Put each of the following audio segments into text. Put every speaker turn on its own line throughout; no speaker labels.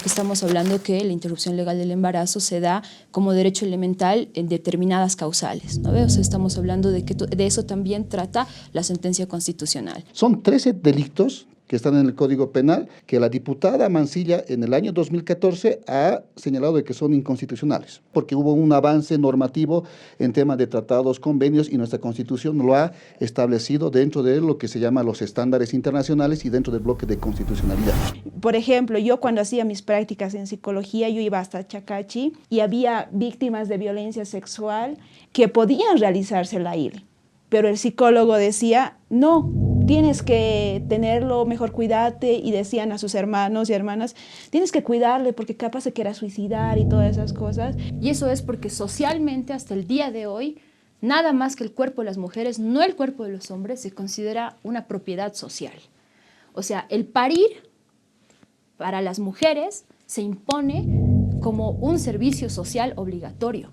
Estamos hablando que la interrupción legal del embarazo se da como derecho elemental en determinadas causales, ¿no? O sea, estamos hablando de que de eso también trata la sentencia constitucional.
Son 13 delitos que están en el Código Penal, que la diputada Mansilla en el año 2014 ha señalado de que son inconstitucionales, porque hubo un avance normativo en temas de tratados, convenios, y nuestra Constitución lo ha establecido dentro de lo que se llama los estándares internacionales y dentro del bloque de constitucionalidad.
Por ejemplo, yo cuando hacía mis prácticas en psicología, yo iba hasta Chacachi y había víctimas de violencia sexual que podían realizarse la ILE, pero el psicólogo decía, no, tienes que tenerlo, mejor cuídate, y decían a sus hermanos y hermanas, tienes que cuidarle porque capaz se quiera suicidar y todas esas cosas.
Y eso es porque socialmente hasta el día de hoy, nada más que el cuerpo de las mujeres, no el cuerpo de los hombres, se considera una propiedad social. O sea, el parir para las mujeres se impone como un servicio social obligatorio.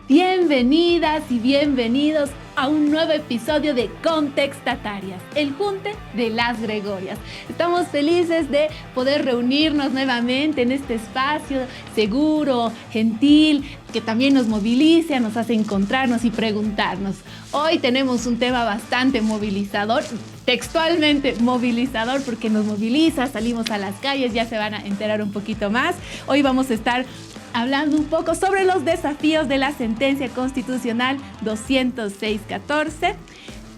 Bienvenidas y bienvenidos a un nuevo episodio de Contextatarias, el junte de las Gregorias. Estamos felices de poder reunirnos nuevamente en este espacio seguro, gentil, que también nos moviliza, nos hace encontrarnos y preguntarnos. Hoy tenemos un tema bastante movilizador, textualmente movilizador, porque nos moviliza, salimos a las calles, ya se van a enterar un poquito más. Hoy vamos a estar hablando un poco sobre los desafíos de la sentencia constitucional 206-14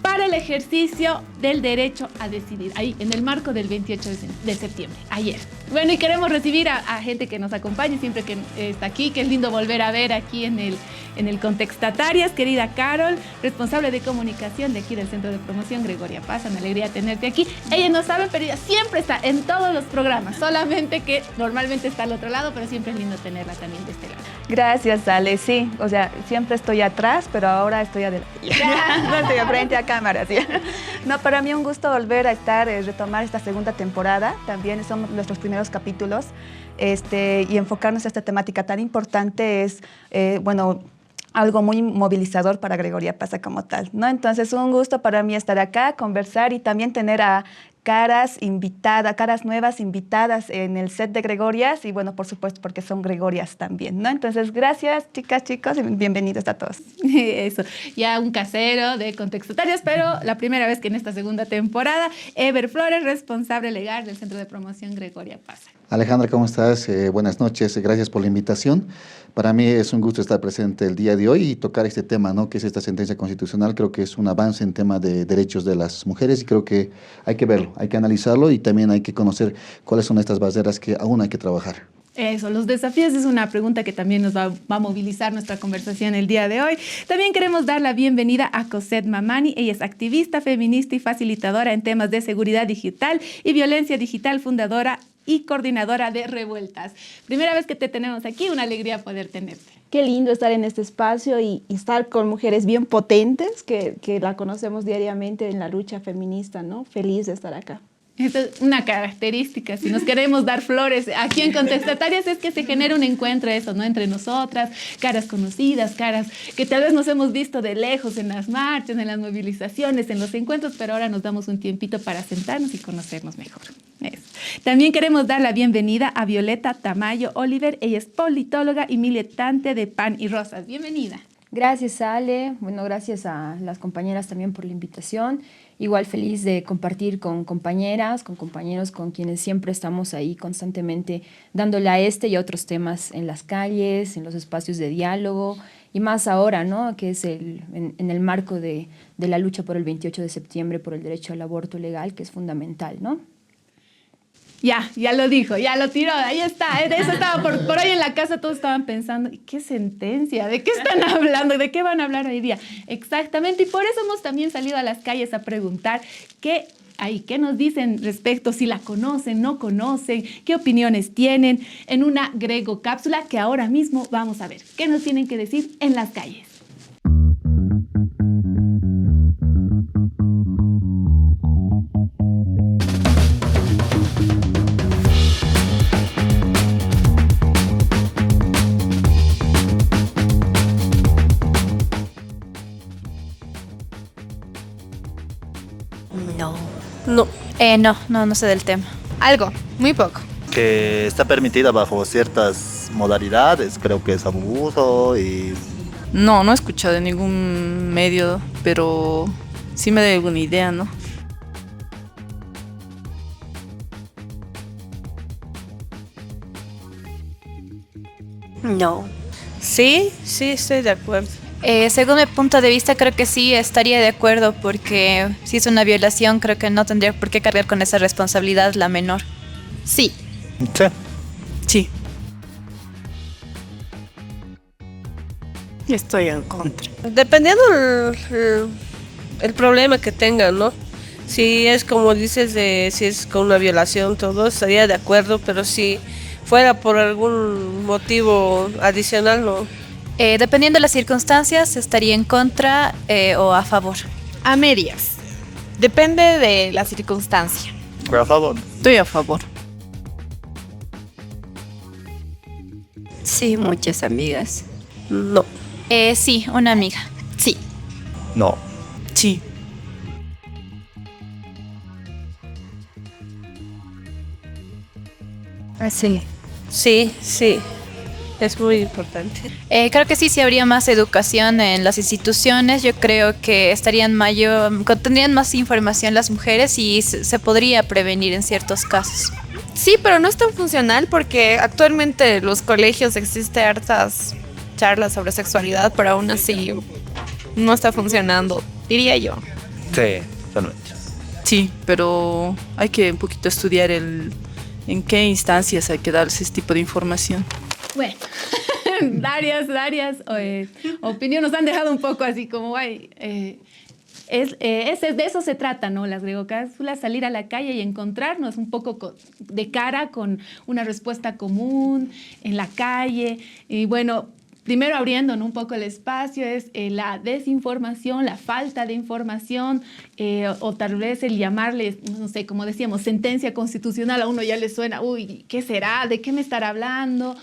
para el ejercicio del derecho a decidir, ahí en el marco del 28 de septiembre, ayer. Bueno, y queremos recibir a gente que nos acompañe siempre que está aquí, que es lindo volver a ver aquí en el Contextatarias. Querida Carol, responsable de comunicación de aquí del Centro de Promoción Gregoria Paz, una alegría tenerte aquí. Ella no sabe, pero ella siempre está en todos los programas, solamente que normalmente está al otro lado, pero siempre es lindo tenerla también de este lado.
Gracias, Ale. Sí, o sea, siempre estoy atrás, pero ahora estoy adelante. No estoy al frente, acá cámara, ¿sí? No, para mí un gusto volver a estar, retomar esta segunda temporada. También son nuestros primeros capítulos y enfocarnos a esta temática tan importante es, bueno, algo muy movilizador para Gregoria Pasa como tal, ¿no? Entonces, un gusto para mí estar acá, conversar y también tener a caras nuevas invitadas en el set de Gregorias y, bueno, por supuesto, porque son Gregorias también, ¿no? Entonces, gracias, chicas, chicos, y bienvenidos a todos.
Eso, ya un casero de Contextatarias, pero la primera vez que en esta segunda temporada, Ever Flores, responsable legal del Centro de Promoción Gregoria Pasa.
Alejandra, ¿cómo estás? Buenas noches, gracias por la invitación. Para mí es un gusto estar presente el día de hoy y tocar este tema, ¿no? Que es esta sentencia constitucional. Creo que es un avance en tema de derechos de las mujeres y creo que hay que verlo, hay que analizarlo y también hay que conocer cuáles son estas barreras que aún hay que trabajar.
Eso, los desafíos es una pregunta que también nos va a movilizar nuestra conversación el día de hoy. También queremos dar la bienvenida a Cosette Mamani. Ella es activista, feminista y facilitadora en temas de seguridad digital y violencia digital, fundadora y coordinadora de Revueltas. Primera vez que te tenemos aquí, una alegría poder tenerte.
Qué lindo estar en este espacio y estar con mujeres bien potentes que la conocemos diariamente en la lucha feminista, ¿no? Feliz de estar acá.
Esta es una característica, si nos queremos dar flores aquí en Contestatarias, es que se genera un encuentro eso, ¿no? Entre nosotras, caras conocidas, caras que tal vez nos hemos visto de lejos en las marchas, en las movilizaciones, en los encuentros, pero ahora nos damos un tiempito para sentarnos y conocernos mejor. Eso. También queremos dar la bienvenida a Violeta Tamayo Oliver. Ella es politóloga y militante de Pan y Rosas. Bienvenida.
Gracias, Ale. Bueno, gracias a las compañeras también por la invitación. Igual feliz de compartir con compañeras, con compañeros con quienes siempre estamos ahí constantemente dándole a este y a otros temas en las calles, en los espacios de diálogo y más ahora, ¿no? Que es en el marco de la lucha por el 28 de septiembre por el derecho al aborto legal, que es fundamental, ¿no?
Ya lo dijo, ya lo tiró, ahí está. De eso estaba por ahí en la casa, todos estaban pensando, ¿qué sentencia? ¿De qué están hablando? ¿De qué van a hablar hoy día? Exactamente, y por eso hemos también salido a las calles a preguntar qué nos dicen respecto, si la conocen, no conocen, qué opiniones tienen en una Grego Cápsula que ahora mismo vamos a ver. ¿Qué nos tienen que decir en las calles?
No sé del tema.
Algo, muy poco.
Que está permitida bajo ciertas modalidades, creo que es abuso y...
No he escuchado de ningún medio, pero sí me da alguna idea, ¿no?
No. Sí, estoy de acuerdo.
Según mi punto de vista, creo que sí estaría de acuerdo porque si es una violación, creo que no tendría por qué cargar con esa responsabilidad la menor.
Sí.
Sí.
Sí.
Estoy en contra. Dependiendo el problema que tengan, ¿no? Si es como dices, si es con una violación, todo, estaría de acuerdo, pero si fuera por algún motivo adicional, no.
Dependiendo de las circunstancias, estaría en contra o a favor.
A medias. Depende de la circunstancia.
A favor.
Estoy a favor.
Sí, muchas amigas.
No.
Sí, una amiga.
Sí.
No.
Sí.
Sí.
Sí. Es muy importante.
Creo que sí habría más educación en las instituciones. Yo creo que tendrían más información las mujeres y se podría prevenir en ciertos casos.
Sí, pero no es tan funcional porque actualmente en los colegios existen hartas charlas sobre sexualidad, pero aún así no está funcionando, diría yo.
Sí, totalmente.
Sí, pero hay que un poquito estudiar en qué instancias hay que dar ese tipo de información.
Bueno, varias opiniones nos han dejado un poco así como, de eso se trata, ¿no? Las gregocápsulas, salir a la calle y encontrarnos un poco de cara con una respuesta común en la calle. Y bueno, primero abriendo, ¿no?, un poco el espacio, es la desinformación, la falta de información, o tal vez el llamarle, no sé, como decíamos, sentencia constitucional, a uno ya le suena, uy, ¿qué será? ¿De qué me estará hablando?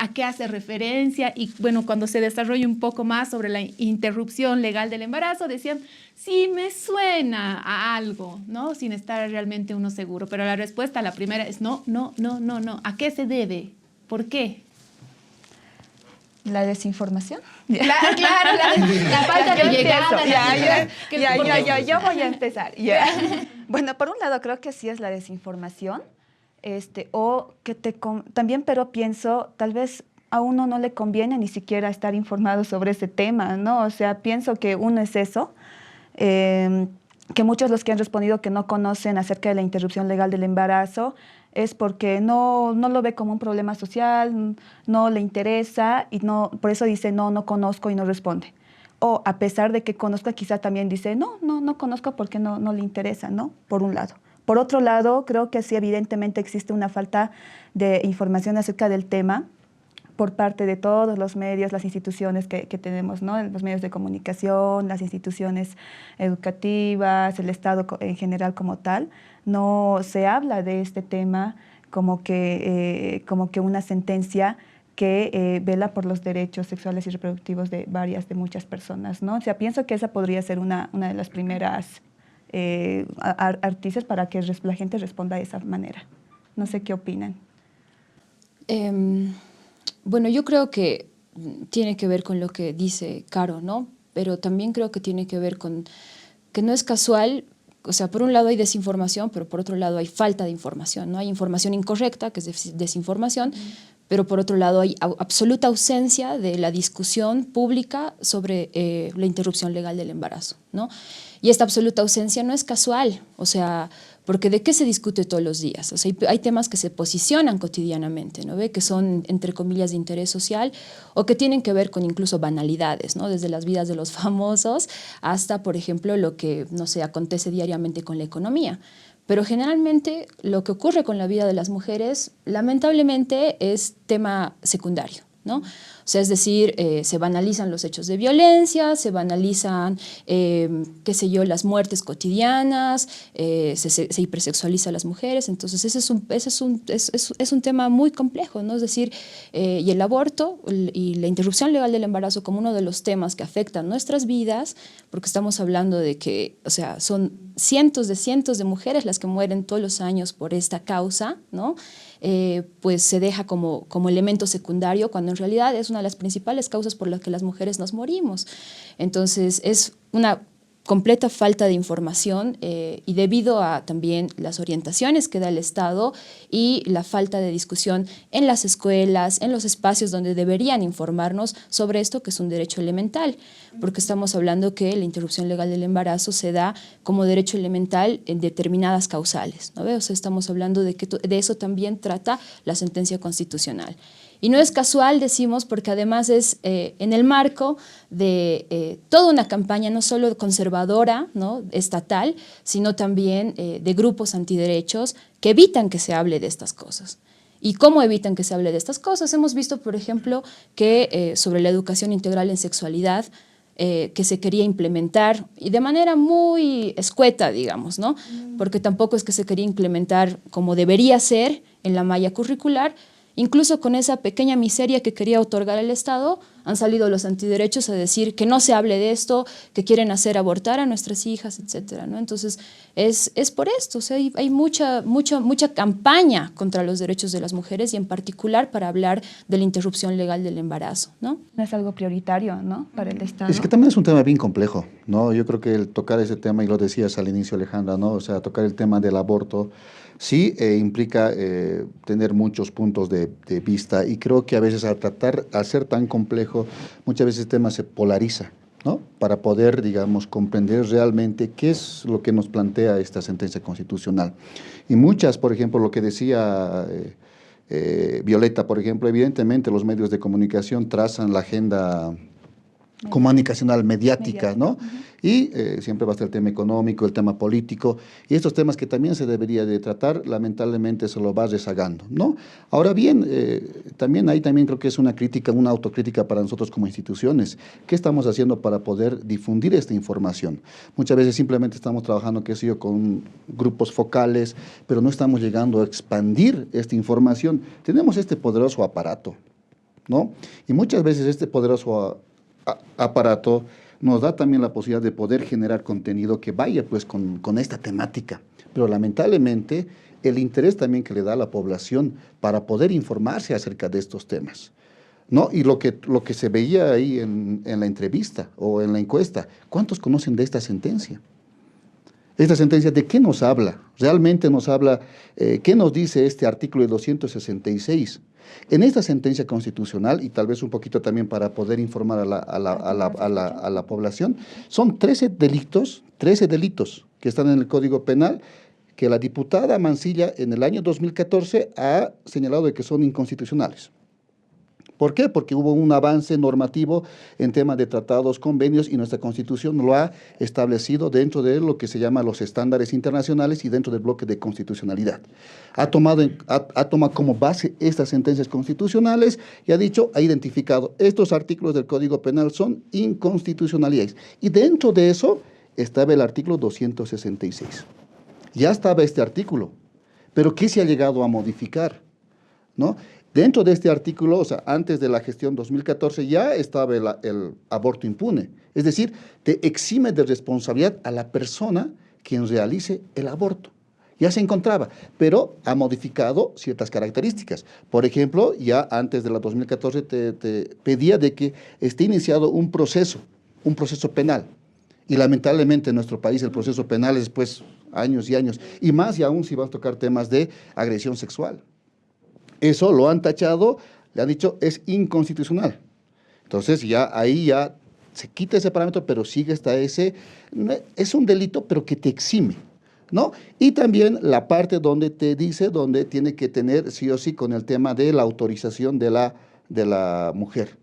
¿A qué hace referencia? Y bueno, cuando se desarrolla un poco más sobre la interrupción legal del embarazo, decían, sí, me suena a algo, ¿no? Sin estar realmente uno seguro. Pero la respuesta, la primera, es no. ¿A qué se debe? ¿Por qué?
¿La desinformación?
Claro, la falta de llegada.
Yo voy a empezar. Bueno, por un lado creo que sí es la desinformación, también, pero pienso, tal vez a uno no le conviene ni siquiera estar informado sobre ese tema, ¿no? O sea, pienso que uno es eso, que muchos los que han respondido que no conocen acerca de la interrupción legal del embarazo es porque no lo ve como un problema social, no le interesa y por eso dice no conozco y no responde. O a pesar de que conozca, quizá también dice no conozco porque no le interesa, ¿no? Por un lado. Por otro lado, creo que sí evidentemente existe una falta de información acerca del tema por parte de todos los medios, las instituciones que tenemos, ¿no? Los medios de comunicación, las instituciones educativas, el Estado en general como tal. No se habla de este tema como que una sentencia que vela por los derechos sexuales y reproductivos de muchas personas, ¿no? O sea, pienso que esa podría ser una de las primeras artistas para que la gente responda de esa manera. No sé qué opinan.
Bueno, yo creo que tiene que ver con lo que dice Caro, ¿no? Pero también creo que tiene que ver con que no es casual, o sea, por un lado hay desinformación, pero por otro lado hay falta de información, ¿no? Hay información incorrecta, que es desinformación, pero por otro lado hay absoluta ausencia de la discusión pública sobre la interrupción legal del embarazo, ¿no? Y esta absoluta ausencia no es casual, o sea, porque ¿de qué se discute todos los días? O sea, hay temas que se posicionan cotidianamente, ¿no ve? Que son, entre comillas, de interés social o que tienen que ver con incluso banalidades, ¿no? Desde las vidas de los famosos hasta, por ejemplo, lo que, no sé, acontece diariamente con la economía. Pero generalmente lo que ocurre con la vida de las mujeres, lamentablemente, es tema secundario, ¿no? O sea, es decir, se banalizan los hechos de violencia, se banalizan, qué sé yo, las muertes cotidianas, se hipersexualiza a las mujeres. Entonces, ese es un tema muy complejo, ¿no? Es decir, y el aborto y la interrupción legal del embarazo como uno de los temas que afectan nuestras vidas, porque estamos hablando de que, o sea, son cientos de mujeres las que mueren todos los años por esta causa, ¿no? Pues se deja como elemento secundario, cuando en realidad es una de las principales causas por las que las mujeres nos morimos. Entonces, es una completa falta de información y debido a también las orientaciones que da el Estado y la falta de discusión en las escuelas, en los espacios donde deberían informarnos sobre esto, que es un derecho elemental, porque estamos hablando que la interrupción legal del embarazo se da como derecho elemental en determinadas causales, ¿no? O sea, estamos hablando de que de eso también trata la sentencia constitucional. Y no es casual, decimos, porque además es en el marco de toda una campaña, no solo conservadora, ¿no?, estatal, sino también de grupos antiderechos que evitan que se hable de estas cosas. ¿Y cómo evitan que se hable de estas cosas? Hemos visto, por ejemplo, que sobre la educación integral en sexualidad, que se quería implementar y de manera muy escueta, digamos, ¿no? Porque tampoco es que se quería implementar como debería ser en la malla curricular. Incluso con esa pequeña miseria que quería otorgar el Estado, han salido los antiderechos a decir que no se hable de esto, que quieren hacer abortar a nuestras hijas, etcétera, ¿no? Entonces, es por esto, o sea, hay mucha campaña contra los derechos de las mujeres y en particular para hablar de la interrupción legal del embarazo, ¿no?
No es algo prioritario, ¿no?, para el Estado.
Es que también es un tema bien complejo, ¿no? Yo creo que el tocar ese tema, y lo decías al inicio, Alejandra, ¿no? O sea, tocar el tema del aborto, sí implica tener muchos puntos de vista, y creo que a veces al ser tan complejo, muchas veces el tema se polariza, ¿no? Para poder, digamos, comprender realmente qué es lo que nos plantea esta sentencia constitucional. Y muchas, por ejemplo, lo que decía Violeta, por ejemplo, evidentemente los medios de comunicación trazan la agenda comunicacional, mediática, ¿no? Y siempre va a estar el tema económico, el tema político, y estos temas que también se debería de tratar, lamentablemente se lo va rezagando, ¿no? Ahora bien, también creo que es una crítica, una autocrítica para nosotros como instituciones. ¿Qué estamos haciendo para poder difundir esta información? Muchas veces simplemente estamos trabajando, qué sé yo, con grupos focales, pero no estamos llegando a expandir esta información. Tenemos este poderoso aparato, ¿no? Y muchas veces este poderoso aparato nos da también la posibilidad de poder generar contenido que vaya pues con esta temática, pero lamentablemente el interés también que le da a la población para poder informarse acerca de estos temas, ¿no? Y lo que se veía ahí en la entrevista o en la encuesta, ¿cuántos conocen de esta sentencia? ¿Esta sentencia de qué nos habla? Realmente nos habla, ¿qué nos dice este artículo 266? En esta sentencia constitucional, y tal vez un poquito también para poder informar a la población, son 13 delitos que están en el Código Penal, que la diputada Mansilla en el año 2014 ha señalado de que son inconstitucionales. ¿Por qué? Porque hubo un avance normativo en temas de tratados, convenios, y nuestra Constitución lo ha establecido dentro de lo que se llama los estándares internacionales y dentro del bloque de constitucionalidad. Ha tomado como base estas sentencias constitucionales y ha identificado estos artículos del Código Penal son inconstitucionalidades. Y dentro de eso estaba el artículo 266. Ya estaba este artículo, pero ¿qué se ha llegado a modificar? ¿No? Dentro de este artículo, o sea, antes de la gestión 2014, ya estaba el aborto impune. Es decir, te exime de responsabilidad a la persona quien realice el aborto. Ya se encontraba, pero ha modificado ciertas características. Por ejemplo, ya antes de la 2014 te pedía de que esté iniciado un proceso penal. Y lamentablemente en nuestro país el proceso penal es pues años y años. Y más y aún si vas a tocar temas de agresión sexual. Eso lo han tachado, le han dicho es inconstitucional. Entonces ahí ya se quita ese parámetro, pero sigue hasta ese, es un delito pero que te exime, ¿no? Y también la parte donde te dice, donde tiene que tener sí o sí con el tema de la autorización de la mujer,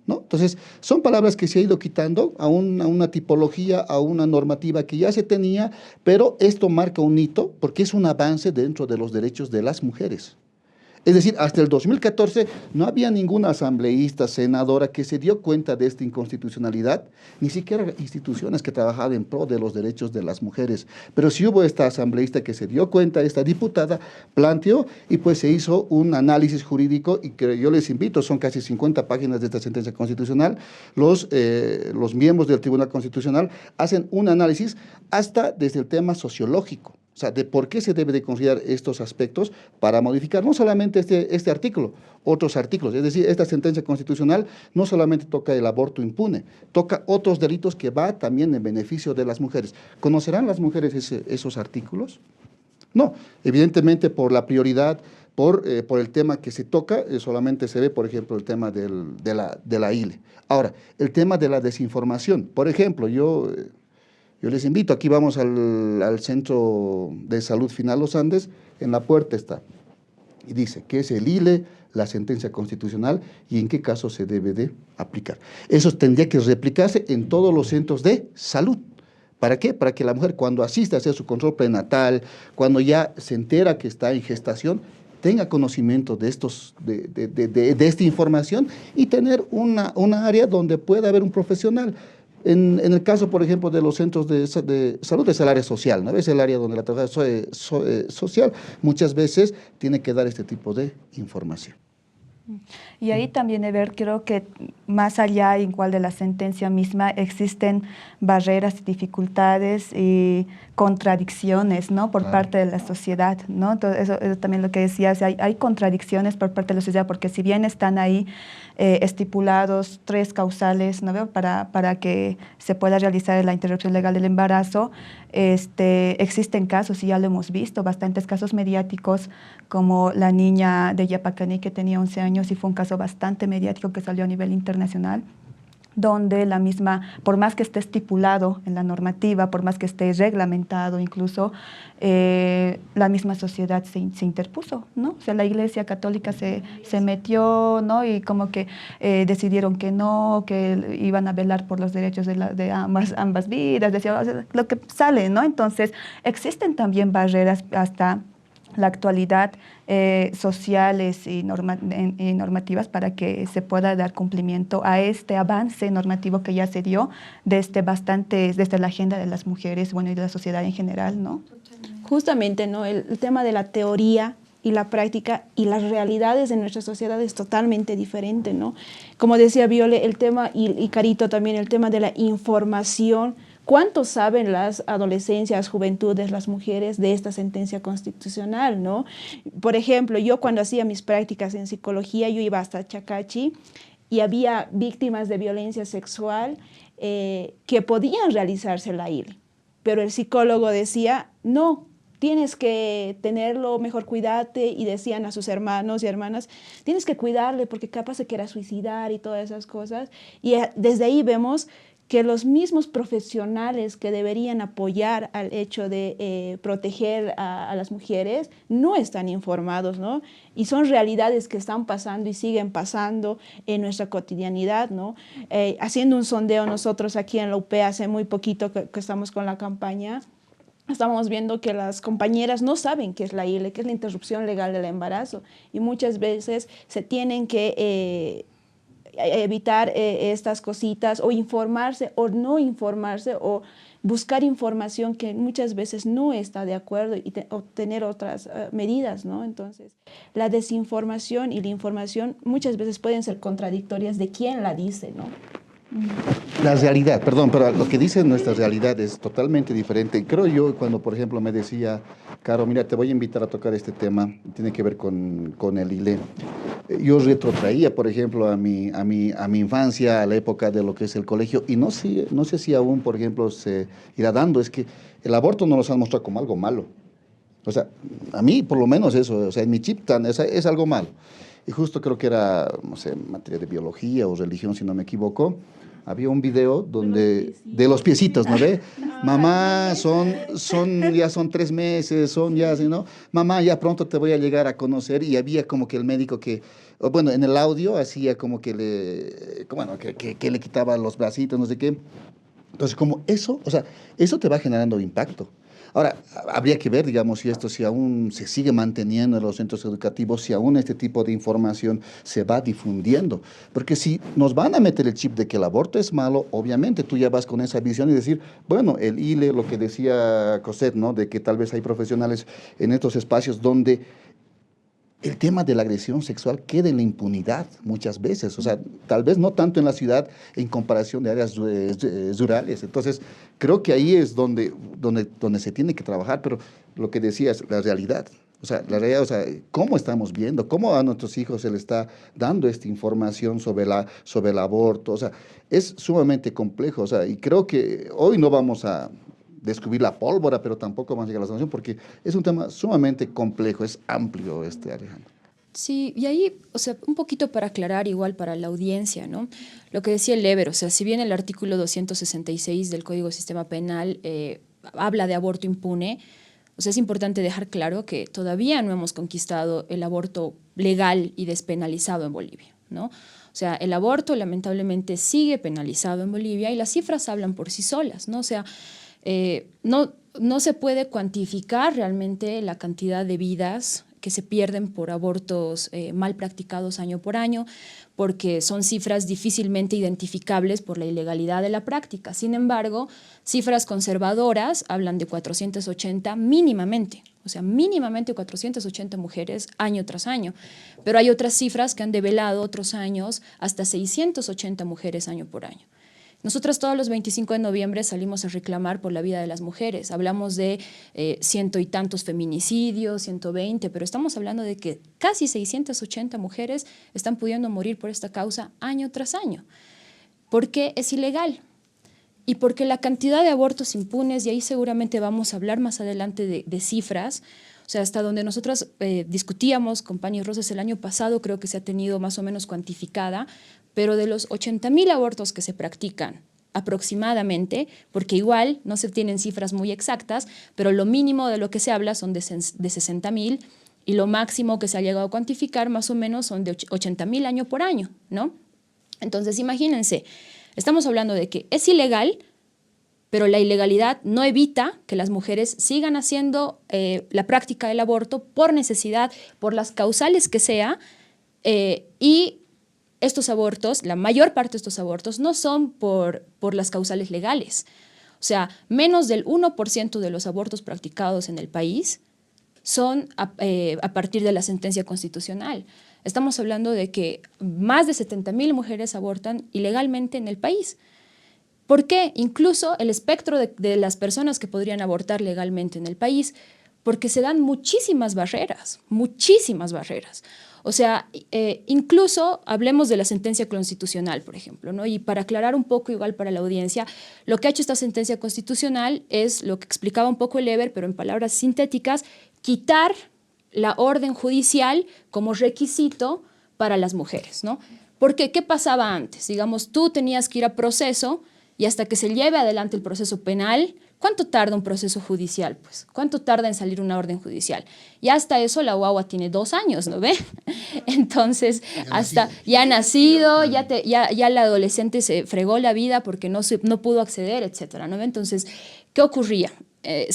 ¿no? Entonces son palabras que se ha ido quitando a una tipología, a una normativa que ya se tenía, pero esto marca un hito porque es un avance dentro de los derechos de las mujeres. Es decir, hasta el 2014 no había ninguna asambleísta, senadora que se dio cuenta de esta inconstitucionalidad, ni siquiera instituciones que trabajaban en pro de los derechos de las mujeres. Pero sí hubo esta asambleísta que se dio cuenta, esta diputada planteó y pues se hizo un análisis jurídico y que yo les invito, son casi 50 páginas de esta sentencia constitucional, los miembros del Tribunal Constitucional hacen un análisis hasta desde el tema sociológico. O sea, de por qué se debe de considerar estos aspectos para modificar no solamente este artículo, otros artículos. Es decir, esta sentencia constitucional no solamente toca el aborto impune, toca otros delitos que va también en beneficio de las mujeres. ¿Conocerán las mujeres esos artículos? No, evidentemente por la prioridad, por el tema que se toca, solamente se ve, por ejemplo, el tema de la ILE. Ahora, el tema de la desinformación. Por ejemplo, yo les invito, aquí vamos al Centro de Salud Final Los Andes, en la puerta está, y dice qué es el ILE, la sentencia constitucional y en qué caso se debe de aplicar. Eso tendría que replicarse en todos los centros de salud. ¿Para qué? Para que la mujer cuando asista a hacer su control prenatal, cuando ya se entera que está en gestación, tenga conocimiento de esta información y tener una área donde pueda haber un profesional. En el caso, por ejemplo, de los centros de salud, es el área social, ¿no? Es el área donde la trabajadora social muchas veces tiene que dar este tipo de información.
Y ahí también, Ever, creo que más allá igual de la sentencia misma, existen barreras, dificultades y contradicciones, ¿no? Por parte de la sociedad, ¿no? Entonces, eso también lo que decías, hay contradicciones por parte de la sociedad, porque si bien están ahí estipulados 3 causales, ¿no? para que se pueda realizar la interrupción legal del embarazo, existen casos, y ya lo hemos visto, bastantes casos mediáticos, como la niña de Yapacaní que tenía 11 años y fue un caso bastante mediático que salió a nivel internacional, donde la misma, por más que esté estipulado en la normativa, por más que esté reglamentado incluso, la misma sociedad se interpuso, ¿no? O sea, la Iglesia Católica se metió, ¿no? Y como que decidieron que no, que iban a velar por los derechos de ambas vidas, decía, o sea, lo que sale, ¿no? Entonces, existen también barreras hasta la actualidad sociales y normativas para que se pueda dar cumplimiento a este avance normativo que ya se dio desde la agenda de las mujeres, bueno, y de la sociedad en general, ¿no?
Justamente, ¿no? El tema de la teoría y la práctica y las realidades de nuestra sociedad es totalmente diferente, ¿no? Como decía Viole, el tema, y Carito también, el tema de la información. ¿Cuánto saben las adolescencias, juventudes, las mujeres de esta sentencia constitucional, ¿no? Por ejemplo, yo cuando hacía mis prácticas en psicología, yo iba hasta Chacachi y había víctimas de violencia sexual que podían realizarse la ILE, pero el psicólogo decía, no, tienes que tenerlo, mejor cuídate, y decían a sus hermanos y hermanas, tienes que cuidarle porque capaz se quiera suicidar y todas esas cosas. Y desde ahí vemos que los mismos profesionales que deberían apoyar al hecho de proteger a las mujeres no están informados, ¿no? Y son realidades que están pasando y siguen pasando en nuestra cotidianidad, ¿no? Haciendo un sondeo nosotros aquí en la UP hace muy poquito que estamos con la campaña, estamos viendo que las compañeras no saben qué es la ILE, qué es la interrupción legal del embarazo, y muchas veces se tienen que evitar estas cositas, o informarse o no informarse, o buscar información que muchas veces no está de acuerdo, y obtener otras medidas, ¿no? Entonces, la desinformación y la información muchas veces pueden ser contradictorias de quién la dice, ¿no?
La realidad, perdón, pero lo que dice nuestra realidad es totalmente diferente. Creo yo, cuando por ejemplo me decía, Caro, mira, te voy a invitar a tocar este tema, tiene que ver con el ILE. Yo retrotraía, por ejemplo, a mi infancia, a la época de lo que es el colegio, y no sé si aún, por ejemplo, se irá dando, es que el aborto no nos han mostrado como algo malo. O sea, a mí por lo menos eso, o sea, en mi chip es algo malo. Y justo creo que era, no sé, materia de biología o religión, si no me equivoco, había un video donde, de los piecitos, ¿no ve? Mamá, ya son 3 meses, ya, ¿no? Mamá, ya pronto te voy a llegar a conocer, y había como que el médico que, bueno, en el audio hacía como que que le quitaba los bracitos, no sé qué. Entonces, como eso, o sea, eso te va generando impacto. Ahora, habría que ver, digamos, si aún se sigue manteniendo en los centros educativos, si aún este tipo de información se va difundiendo. Porque si nos van a meter el chip de que el aborto es malo, obviamente tú ya vas con esa visión y decir, bueno, el ILE, lo que decía Cosette, ¿no? De que tal vez hay profesionales en estos espacios donde el tema de la agresión sexual queda en la impunidad muchas veces, o sea, tal vez no tanto en la ciudad en comparación de áreas rurales. Entonces, creo que ahí es donde se tiene que trabajar, pero lo que decías, la realidad, o sea, cómo estamos viendo, cómo a nuestros hijos se les está dando esta información sobre el aborto, o sea, es sumamente complejo, o sea, y creo que hoy no vamos a descubrir la pólvora, pero tampoco vamos a llegar a la solución, porque es un tema sumamente complejo, es amplio Alejandro.
Sí, y ahí, o sea, un poquito para aclarar igual para la audiencia, ¿no? Lo que decía el Lever, o sea, si bien el artículo 266 del Código de Sistema Penal habla de aborto impune, o sea, es importante dejar claro que todavía no hemos conquistado el aborto legal y despenalizado en Bolivia, ¿no? O sea, el aborto lamentablemente sigue penalizado en Bolivia y las cifras hablan por sí solas, ¿no? O sea, no se puede cuantificar realmente la cantidad de vidas que se pierden por abortos mal practicados año por año, porque son cifras difícilmente identificables por la ilegalidad de la práctica. Sin embargo, cifras conservadoras hablan de 480 mínimamente, o sea, mínimamente 480 mujeres año tras año. Pero hay otras cifras que han develado otros años hasta 680 mujeres año por año. Nosotros todos los 25 de noviembre salimos a reclamar por la vida de las mujeres. Hablamos de 100 y tantos feminicidios, 120, pero estamos hablando de que casi 680 mujeres están pudiendo morir por esta causa año tras año. Porque es ilegal y porque la cantidad de abortos impunes, y ahí seguramente vamos a hablar más adelante de cifras, o O sea, hasta donde nosotros discutíamos con Pani Rosas el año pasado, creo que se ha tenido más o menos cuantificada, pero de los 80.000 abortos que se practican aproximadamente, porque igual no se tienen cifras muy exactas, pero lo mínimo de lo que se habla son de 60.000 y lo máximo que se ha llegado a cuantificar más o menos son de 80.000 año por año, ¿no? Entonces, imagínense, estamos hablando de que es ilegal, pero la ilegalidad no evita que las mujeres sigan haciendo la práctica del aborto por necesidad, por las causales que sea, y estos abortos, la mayor parte de estos abortos no son por las causales legales. O sea, menos del 1% de los abortos practicados en el país son a partir de la sentencia constitucional. Estamos hablando de que más de 70.000 mujeres abortan ilegalmente en el país. ¿Por qué? Incluso el espectro de las personas que podrían abortar legalmente en el país, porque se dan muchísimas barreras, muchísimas barreras. O sea, incluso hablemos de la sentencia constitucional, por ejemplo, ¿no? Y para aclarar un poco, igual para la audiencia, lo que ha hecho esta sentencia constitucional es lo que explicaba un poco el Eber, pero en palabras sintéticas, quitar la orden judicial como requisito para las mujeres, ¿no? Porque, ¿qué pasaba antes? Digamos, tú tenías que ir a proceso y hasta que se lleve adelante el proceso penal, ¿cuánto tarda un proceso judicial? Pues, ¿cuánto tarda en salir una orden judicial? Y hasta eso la guagua tiene 2 años, ¿no ve? Entonces, hasta ya ha nacido, ya la adolescente se fregó la vida porque no pudo acceder, etcétera, ¿no ve? Entonces, ¿qué ocurría?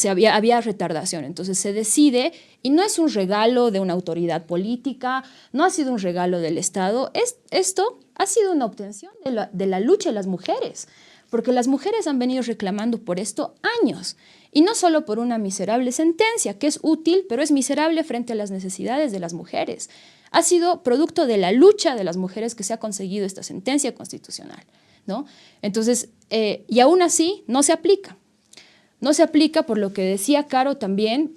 Había retardación, entonces se decide, y no es un regalo de una autoridad política, no ha sido un regalo del Estado, esto ha sido una obtención de la lucha de las mujeres, porque las mujeres han venido reclamando por esto años, y no solo por una miserable sentencia, que es útil, pero es miserable frente a las necesidades de las mujeres. Ha sido producto de la lucha de las mujeres que se ha conseguido esta sentencia constitucional, ¿no? Entonces, y aún así no se aplica. No se aplica por lo que decía Caro también.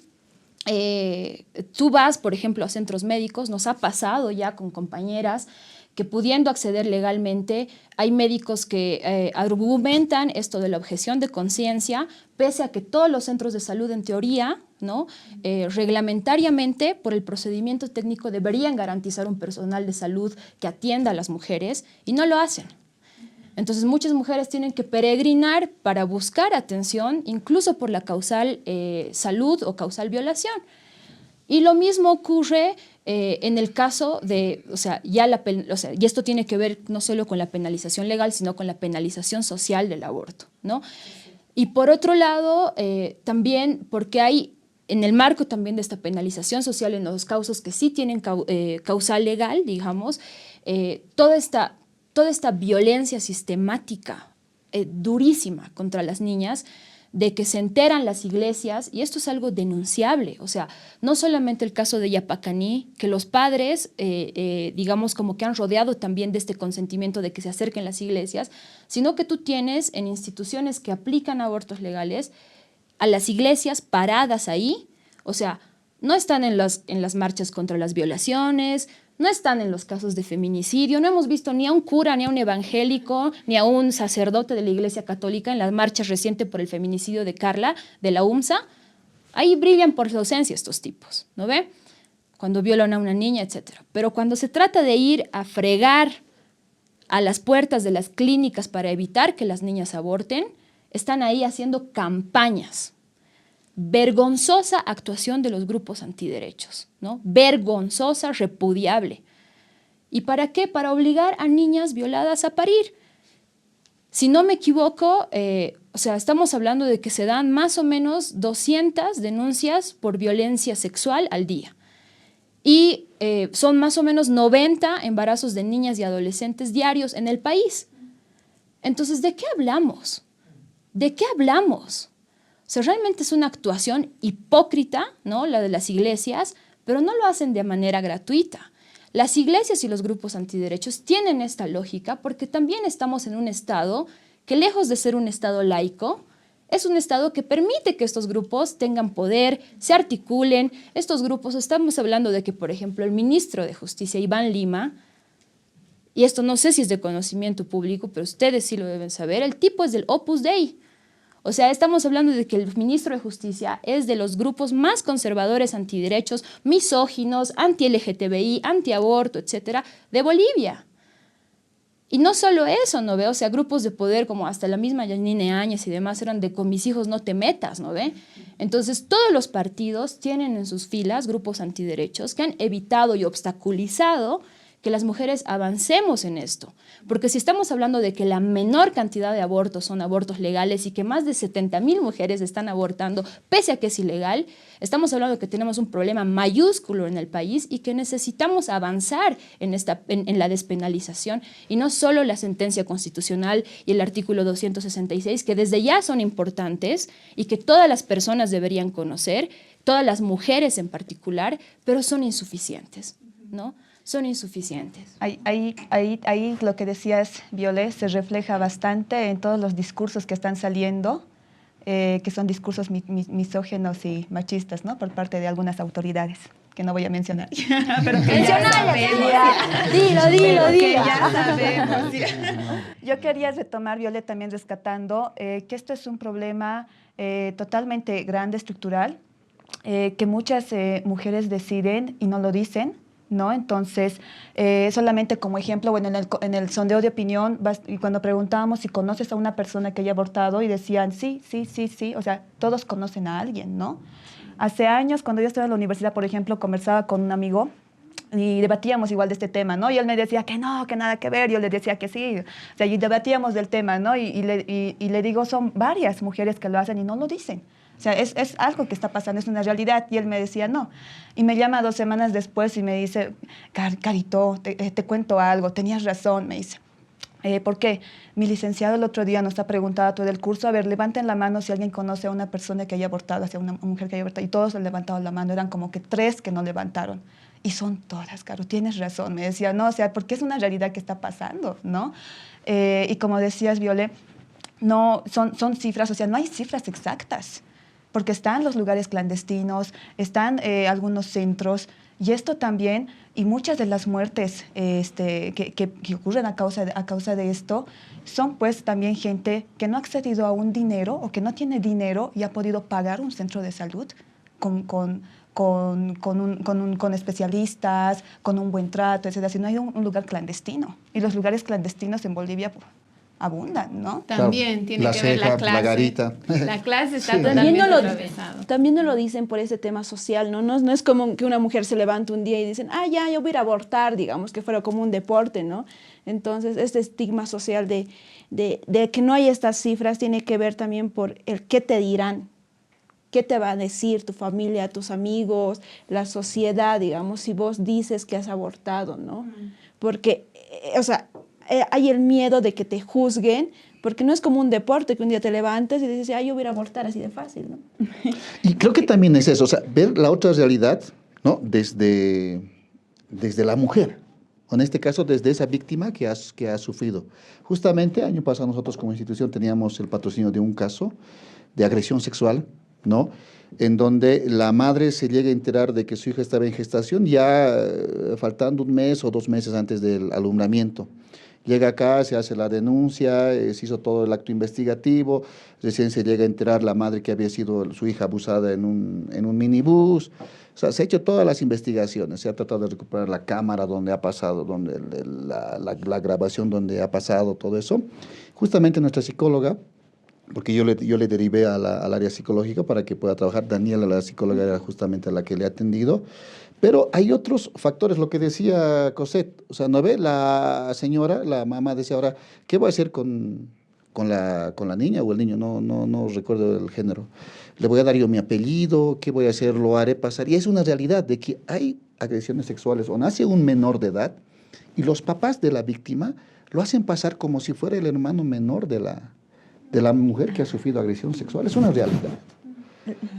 Tú vas, por ejemplo, a centros médicos, nos ha pasado ya con compañeras que pudiendo acceder legalmente, hay médicos que argumentan esto de la objeción de conciencia, pese a que todos los centros de salud en teoría, ¿no? Reglamentariamente, por el procedimiento técnico, deberían garantizar un personal de salud que atienda a las mujeres y no lo hacen. Entonces, muchas mujeres tienen que peregrinar para buscar atención, incluso por la causal salud o causal violación. Y lo mismo ocurre en el caso de, y esto tiene que ver no solo con la penalización legal, sino con la penalización social del aborto, ¿no? Y por otro lado, también porque hay, en el marco también de esta penalización social en los casos que sí tienen causal legal, digamos, toda esta violencia sistemática durísima contra las niñas, de que se enteran las iglesias, y esto es algo denunciable, o sea, no solamente el caso de Yapacaní, que los padres, digamos, como que han rodeado también de este consentimiento de que se acerquen las iglesias, sino que tú tienes en instituciones que aplican abortos legales a las iglesias paradas ahí, o sea, no están en las marchas contra las violaciones, no están en los casos de feminicidio, no hemos visto ni a un cura, ni a un evangélico, ni a un sacerdote de la Iglesia Católica en las marchas recientes por el feminicidio de Carla, de la UMSA. Ahí brillan por su ausencia estos tipos, ¿no ve? Cuando violan a una niña, etc. Pero cuando se trata de ir a fregar a las puertas de las clínicas para evitar que las niñas aborten, están ahí haciendo campañas. Vergonzosa actuación de los grupos antiderechos, ¿no? Vergonzosa, repudiable. ¿Y para qué? Para obligar a niñas violadas a parir. Si no me equivoco, estamos hablando de que se dan más o menos 200 denuncias por violencia sexual al día. Y son más o menos 90 embarazos de niñas y adolescentes diarios en el país. Entonces, ¿de qué hablamos? ¿De qué hablamos? O sea, realmente es una actuación hipócrita, ¿no? La de las iglesias, pero no lo hacen de manera gratuita. Las iglesias y los grupos antiderechos tienen esta lógica porque también estamos en un estado que, lejos de ser un estado laico, es un estado que permite que estos grupos tengan poder, se articulen. Estos grupos, estamos hablando de que, por ejemplo, el ministro de Justicia, Iván Lima, y esto no sé si es de conocimiento público, pero ustedes sí lo deben saber, el tipo es del Opus Dei. O sea, estamos hablando de que el ministro de Justicia es de los grupos más conservadores, antiderechos, misóginos, anti-LGTBI, anti-aborto, etcétera, de Bolivia. Y no solo eso, ¿no ve? O sea, grupos de poder como hasta la misma Yanine Áñez y demás eran de con mis hijos no te metas, ¿no ve? Entonces, todos los partidos tienen en sus filas grupos antiderechos que han evitado y obstaculizado que las mujeres avancemos en esto. Porque si estamos hablando de que la menor cantidad de abortos son abortos legales y que más de 70,000 mujeres están abortando, pese a que es ilegal, estamos hablando de que tenemos un problema mayúsculo en el país y que necesitamos avanzar en la despenalización y no solo la sentencia constitucional y el artículo 266, que desde ya son importantes y que todas las personas deberían conocer, todas las mujeres en particular, pero son insuficientes, ¿no? Son insuficientes.
Ahí lo que decías, Violet, se refleja bastante en todos los discursos que están saliendo, que son discursos misógenos y machistas, ¿no? Por parte de algunas autoridades, que no voy a mencionar. Pero que
Dilo.
ya sabemos. Yo quería retomar, Violet, también rescatando que esto es un problema totalmente grande, estructural, que muchas mujeres deciden y no lo dicen, ¿no? Entonces, solamente como ejemplo, bueno, en el sondeo de opinión, y cuando preguntábamos si conoces a una persona que haya abortado, y decían sí, o sea, todos conocen a alguien, ¿no? Hace años, cuando yo estaba en la universidad, por ejemplo, conversaba con un amigo y debatíamos igual de este tema, ¿no? Y él me decía que no, que nada que ver, yo le decía que sí, o sea, y debatíamos del tema, ¿no? Y le digo, son varias mujeres que lo hacen y no lo dicen. O sea, es algo que está pasando, es una realidad. Y él me decía, no. Y me llama 2 semanas después y me dice, Carito, te cuento algo, tenías razón, me dice. ¿Por qué? Mi licenciado el otro día nos ha preguntado a todo el curso, a ver, levanten la mano si alguien conoce a una persona que haya abortado, hacia una mujer que haya abortado. Y todos han levantado la mano, eran como que 3 que no levantaron. Y son todas, Caro, tienes razón. Me decía, no, o sea, porque es una realidad que está pasando, ¿no? Y como decías, Viole, no, son cifras, o sea, no hay cifras exactas, porque están los lugares clandestinos, están algunos centros, y esto también, y muchas de las muertes que ocurren a causa de esto, son pues también gente que no ha accedido a un dinero o que no tiene dinero y ha podido pagar un centro de salud con especialistas, con un buen trato, etc. Si no hay un lugar clandestino. Y los lugares clandestinos en Bolivia abundan, ¿no?
También tiene que ver la clase.
La garita.
La clase está
Sí.
totalmente atravesada.
También no lo dicen por ese tema social, ¿no? No es como que una mujer se levanta un día y dicen, ya, yo voy a ir a abortar, digamos, que fuera como un deporte, ¿no? Entonces, este estigma social de que no hay estas cifras tiene que ver también por el qué te dirán, qué te va a decir tu familia, tus amigos, la sociedad, digamos, si vos dices que has abortado, ¿no? Porque, o sea, hay el miedo de que te juzguen, porque no es como un deporte que un día te levantes y dices, yo voy a ir a abortar así de fácil, ¿no?
Y creo que también es eso, o sea, ver la otra realidad, ¿no? Desde la mujer, o en este caso desde esa víctima que ha sufrido. Justamente año pasado nosotros como institución teníamos el patrocinio de un caso de agresión sexual, ¿no? En donde la madre se llega a enterar de que su hija estaba en gestación ya faltando 1 mes o 2 meses antes del alumbramiento. Llega acá, se hace la denuncia, se hizo todo el acto investigativo, recién se llega a enterar la madre que había sido su hija abusada en un minibús. O sea, se ha hecho todas las investigaciones, se ha tratado de recuperar la cámara donde ha pasado, donde la grabación donde ha pasado todo eso. Justamente nuestra psicóloga, porque yo le derivé al área psicológica para que pueda trabajar. Daniela, la psicóloga, era justamente la que le ha atendido. Pero hay otros factores, lo que decía Cosette, o sea, ¿no ve? La señora, la mamá decía ahora, ¿qué voy a hacer con la niña o el niño? No recuerdo el género. ¿Le voy a dar yo mi apellido? ¿Qué voy a hacer? ¿Lo haré pasar? Y es una realidad de que hay agresiones sexuales o nace un menor de edad y los papás de la víctima lo hacen pasar como si fuera el hermano menor de la mujer que ha sufrido agresión sexual. Es una realidad,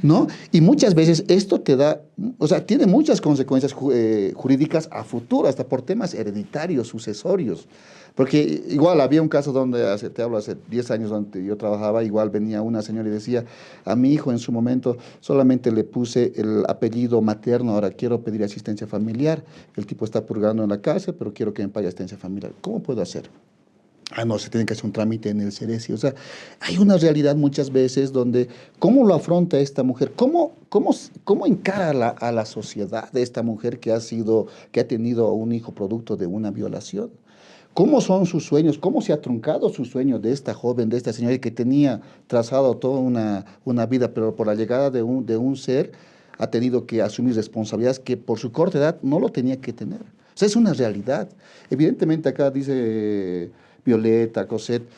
¿no? Y muchas veces esto tiene muchas consecuencias jurídicas a futuro, hasta por temas hereditarios, sucesorios. Porque igual había un caso donde, te hablo hace 10 años donde yo trabajaba, igual venía una señora y decía, a mi hijo en su momento solamente le puse el apellido materno, ahora quiero pedir asistencia familiar, el tipo está purgando en la cárcel, pero quiero que me pague asistencia familiar. ¿Cómo puedo hacer? no, se tiene que hacer un trámite en el Ceresi. O sea, hay una realidad muchas veces donde, ¿cómo lo afronta esta mujer? ¿Cómo encara a la sociedad de esta mujer que ha tenido un hijo producto de una violación? ¿Cómo son sus sueños? ¿Cómo se ha truncado su sueño de esta joven, de esta señora que tenía trazado toda una vida, pero por la llegada de un ser ha tenido que asumir responsabilidades que por su corta edad no lo tenía que tener? O sea, es una realidad. Evidentemente acá dice Violeta, Cosette,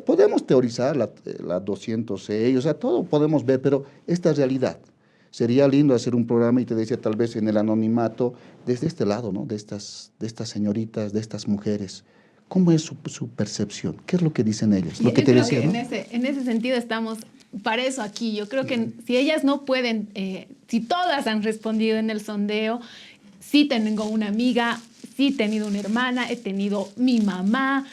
podemos teorizar la 206, o sea, todo podemos ver, pero esta realidad. Sería lindo hacer un programa, y te decía, tal vez en el anonimato, desde este lado, ¿no? De estas señoritas, de estas mujeres. ¿Cómo es su percepción? ¿Qué es lo que dicen ellas? Lo que te decía, ¿no?
En ese sentido estamos para eso aquí. Yo creo que si ellas no pueden, si todas han respondido en el sondeo, sí tengo una amiga, sí he tenido una hermana, he tenido mi mamá,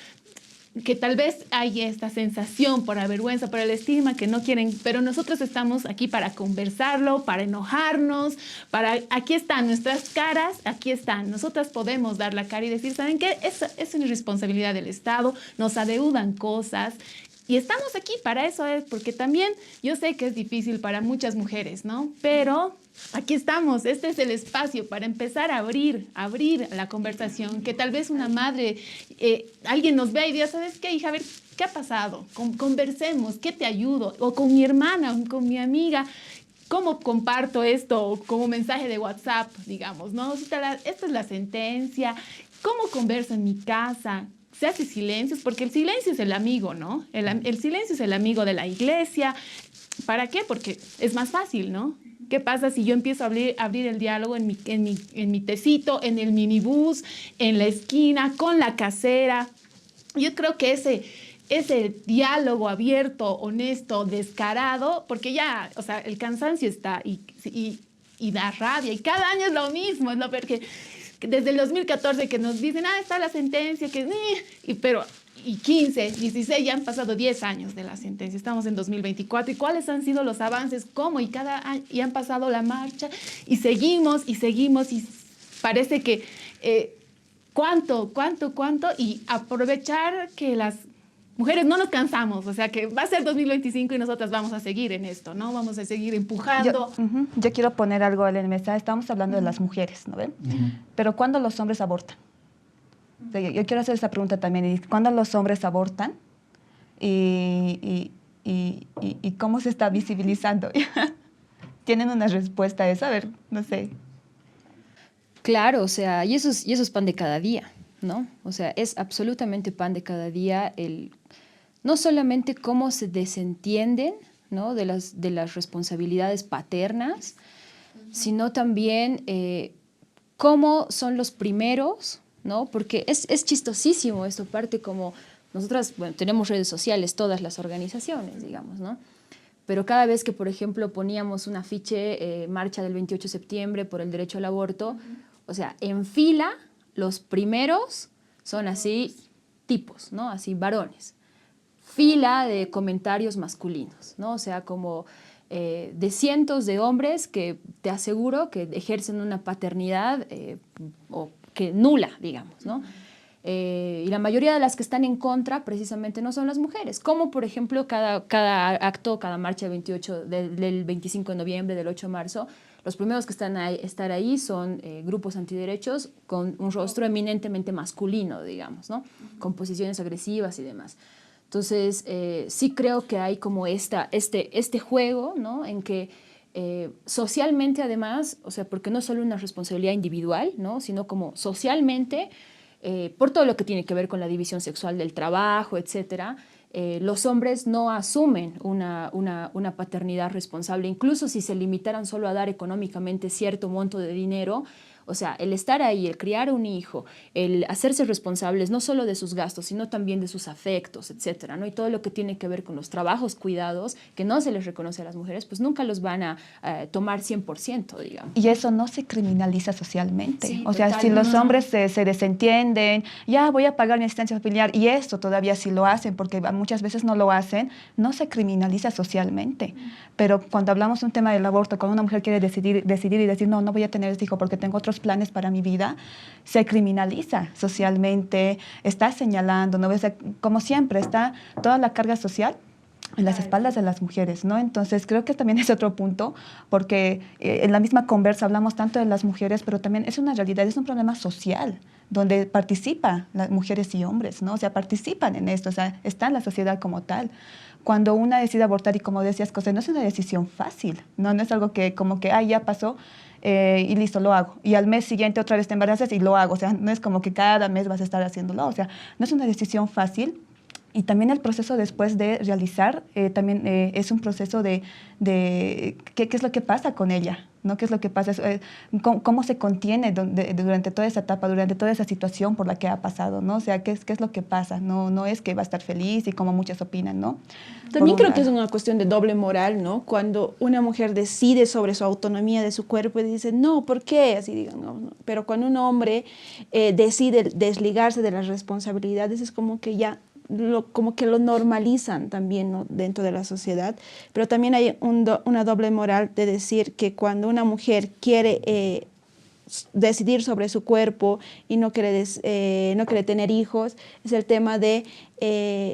que tal vez hay esta sensación por la vergüenza, por el estigma, que no quieren, pero nosotros estamos aquí para conversarlo, para enojarnos, aquí están nuestras caras, aquí están. Nosotras podemos dar la cara y decir, ¿saben qué? Es una responsabilidad del Estado, nos adeudan cosas. Y estamos aquí para eso, porque también yo sé que es difícil para muchas mujeres, ¿no? Pero aquí estamos, este es el espacio para empezar a abrir la conversación, que tal vez una madre, alguien nos vea y diga, ¿sabes qué, hija? A ver, ¿qué ha pasado? Conversemos, ¿qué te ayudo? O con mi hermana, o con mi amiga, ¿cómo comparto esto como mensaje de WhatsApp, digamos, ¿no? Esta es la sentencia, ¿cómo converso en mi casa? Se hace silencios, porque el silencio es el amigo, ¿no? El silencio es el amigo de la iglesia. ¿Para qué? Porque es más fácil, ¿no? ¿Qué pasa si yo empiezo a abrir el diálogo en mi tecito, en el minibús, en la esquina, con la casera? Yo creo que ese diálogo abierto, honesto, descarado, porque ya, o sea, el cansancio está y da rabia, y cada año es lo mismo, es lo peor que desde el 2014 que nos dicen, está la sentencia, pero 15, 16, ya han pasado 10 años de la sentencia, estamos en 2024, ¿y cuáles han sido los avances? ¿Cómo? Y han pasado la marcha, y seguimos, y parece que cuánto, y aprovechar que las mujeres no nos cansamos, o sea que va a ser 2025 y nosotras vamos a seguir en esto, ¿no? Vamos a seguir empujando.
Yo quiero poner algo en el mensaje, estamos hablando de las mujeres, ¿no ven? Pero ¿cuándo los hombres abortan? O sea, yo quiero hacer esa pregunta también, ¿cuándo los hombres abortan? ¿Y cómo se está visibilizando? ¿Tienen una respuesta a eso? A ver, no sé.
Claro, o sea, y eso es pan de cada día, ¿no? O sea, es absolutamente pan de cada día no solamente cómo se desentienden, ¿no? de las responsabilidades paternas, sino también cómo son los primeros, ¿no? Porque es chistosísimo esto, parte como nosotras, bueno, tenemos redes sociales, todas las organizaciones, digamos, ¿no? Pero cada vez que, por ejemplo, poníamos un afiche, marcha del 28 de septiembre por el derecho al aborto, o sea, en fila, los primeros son así tipos, ¿no? Así varones. Fila de comentarios masculinos, ¿no? O sea, como de cientos de hombres que te aseguro que ejercen una paternidad o que nula, digamos, ¿no? Y la mayoría de las que están en contra precisamente no son las mujeres, como por ejemplo cada acto, cada marcha del 25 de noviembre, del 8 de marzo, los primeros que estar ahí son grupos antiderechos con un rostro eminentemente masculino, digamos, ¿no? Con posiciones agresivas y demás. Entonces, sí creo que hay como este juego, ¿no? En que socialmente además, o sea, porque no es solo una responsabilidad individual, ¿no? Sino como socialmente, por todo lo que tiene que ver con la división sexual del trabajo, etcétera, los hombres no asumen una paternidad responsable, incluso si se limitaran solo a dar económicamente cierto monto de dinero. O sea, el estar ahí, el criar un hijo, el hacerse responsables no solo de sus gastos, sino también de sus afectos, etcétera, ¿no? Y todo lo que tiene que ver con los trabajos cuidados, que no se les reconoce a las mujeres, pues nunca los van a tomar 100%, digamos.
Y eso no se criminaliza socialmente.
Sí,
o sea, si los hombres se desentienden, ya voy a pagar mi asistencia familiar, y esto todavía sí lo hacen, porque muchas veces no lo hacen, no se criminaliza socialmente. Pero cuando hablamos de un tema del aborto, cuando una mujer quiere decidir y decir, no voy a tener este hijo porque tengo otros otros planes para mi vida, se criminaliza socialmente, está señalando, ¿no? O sea, como siempre, está toda la carga social en las espaldas de las mujeres, ¿no? Entonces, creo que también es otro punto, porque en la misma conversa hablamos tanto de las mujeres, pero también es una realidad, es un problema social, donde participan las mujeres y hombres, ¿no? O sea, participan en esto, o sea, está en la sociedad como tal. Cuando una decide abortar, y como decías, José, no es una decisión fácil, ¿no? No es algo que como que, ya pasó, y listo, lo hago. Y al mes siguiente otra vez te embarazas y lo hago. O sea, no es como que cada mes vas a estar haciéndolo. O sea, no es una decisión fácil. Y también el proceso después de realizar también es un proceso de qué es lo que pasa con ella, ¿no? ¿Qué es lo que pasa? ¿Cómo se contiene durante toda esa etapa, durante toda esa situación por la que ha pasado, ¿no? O sea, ¿qué es lo que pasa? No es que va a estar feliz y como muchos opinan, ¿no?
También creo que es una cuestión de doble moral, ¿no? Cuando una mujer decide sobre su autonomía de su cuerpo y dice, no, ¿por qué? Así digan, no. Pero cuando un hombre decide desligarse de las responsabilidades, es como que ya como que lo normalizan también, ¿no? Dentro de la sociedad, pero también hay una doble moral de decir que cuando una mujer quiere decidir sobre su cuerpo y no quiere tener hijos, es el tema de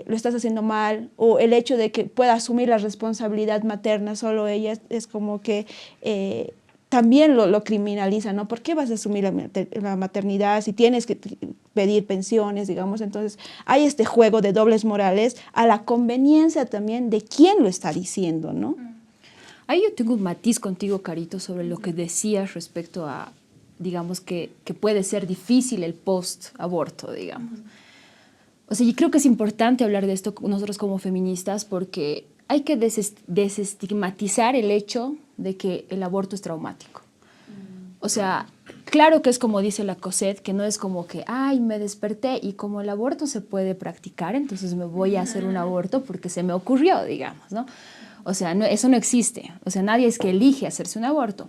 lo estás haciendo mal, o el hecho de que pueda asumir la responsabilidad materna solo ella, es como que también lo criminaliza, ¿no? ¿Por qué vas a asumir la maternidad si tienes que pedir pensiones, digamos? Entonces, hay este juego de dobles morales a la conveniencia también de quién lo está diciendo, ¿no?
Ahí yo tengo un matiz contigo, Carito, sobre lo que decías respecto a, digamos, que puede ser difícil el post-aborto, digamos. O sea, yo creo que es importante hablar de esto nosotros como feministas, porque hay que desestigmatizar el hecho de que el aborto es traumático. O sea, claro que es como dice la Cosette, que no es como que, ay, me desperté y como el aborto se puede practicar, entonces me voy a hacer un aborto porque se me ocurrió, digamos, ¿no? O sea, eso no existe. O sea, nadie es que elige hacerse un aborto.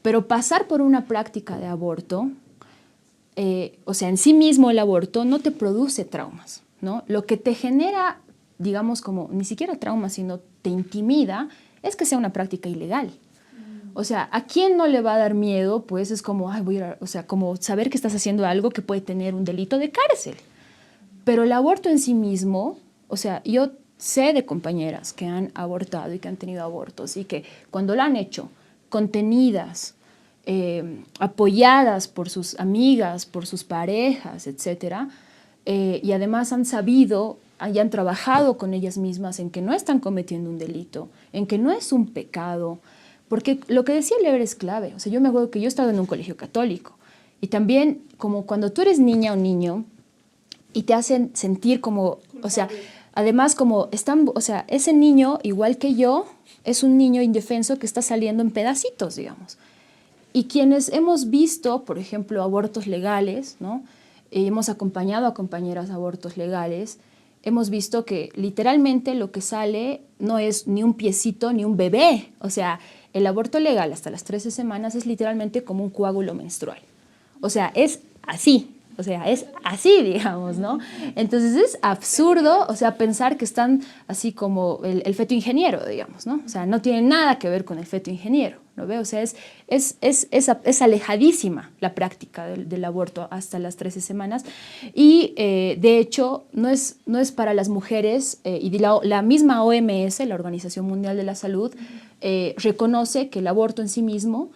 Pero pasar por una práctica de aborto, o sea, en sí mismo el aborto no te produce traumas, ¿no? Lo que te genera, digamos, como ni siquiera traumas, sino te intimida, es que sea una práctica ilegal. O sea, ¿a quién no le va a dar miedo? Pues es como, ay, o sea, como saber que estás haciendo algo que puede tener un delito de cárcel. Pero el aborto en sí mismo, o sea, yo sé de compañeras que han abortado y que han tenido abortos y que cuando lo han hecho, contenidas, apoyadas por sus amigas, por sus parejas, etcétera, y además han sabido y han trabajado con ellas mismas en que no están cometiendo un delito, en que no es un pecado, porque lo que decía Lever es clave. O sea, yo me acuerdo que yo he estado en un colegio católico y también como cuando tú eres niña o niño y te hacen sentir como, o sea, además como o sea, ese niño, igual que yo, es un niño indefenso que está saliendo en pedacitos, digamos. Y quienes hemos visto, por ejemplo, abortos legales, ¿no? Hemos acompañado a compañeras a abortos legales, hemos visto que literalmente lo que sale no es ni un piecito ni un bebé. O sea, el aborto legal hasta las 13 semanas es literalmente como un coágulo menstrual. O sea, es así. O sea, es así, digamos, ¿no? Entonces es absurdo, o sea, pensar que están así como el feto ingeniero, digamos, ¿no? O sea, no tiene nada que ver con el feto ingeniero, ¿no ve? O sea, es alejadísima la práctica del aborto hasta las 13 semanas y, de hecho, no es para las mujeres y la misma OMS, la Organización Mundial de la Salud, reconoce que el aborto en sí mismo,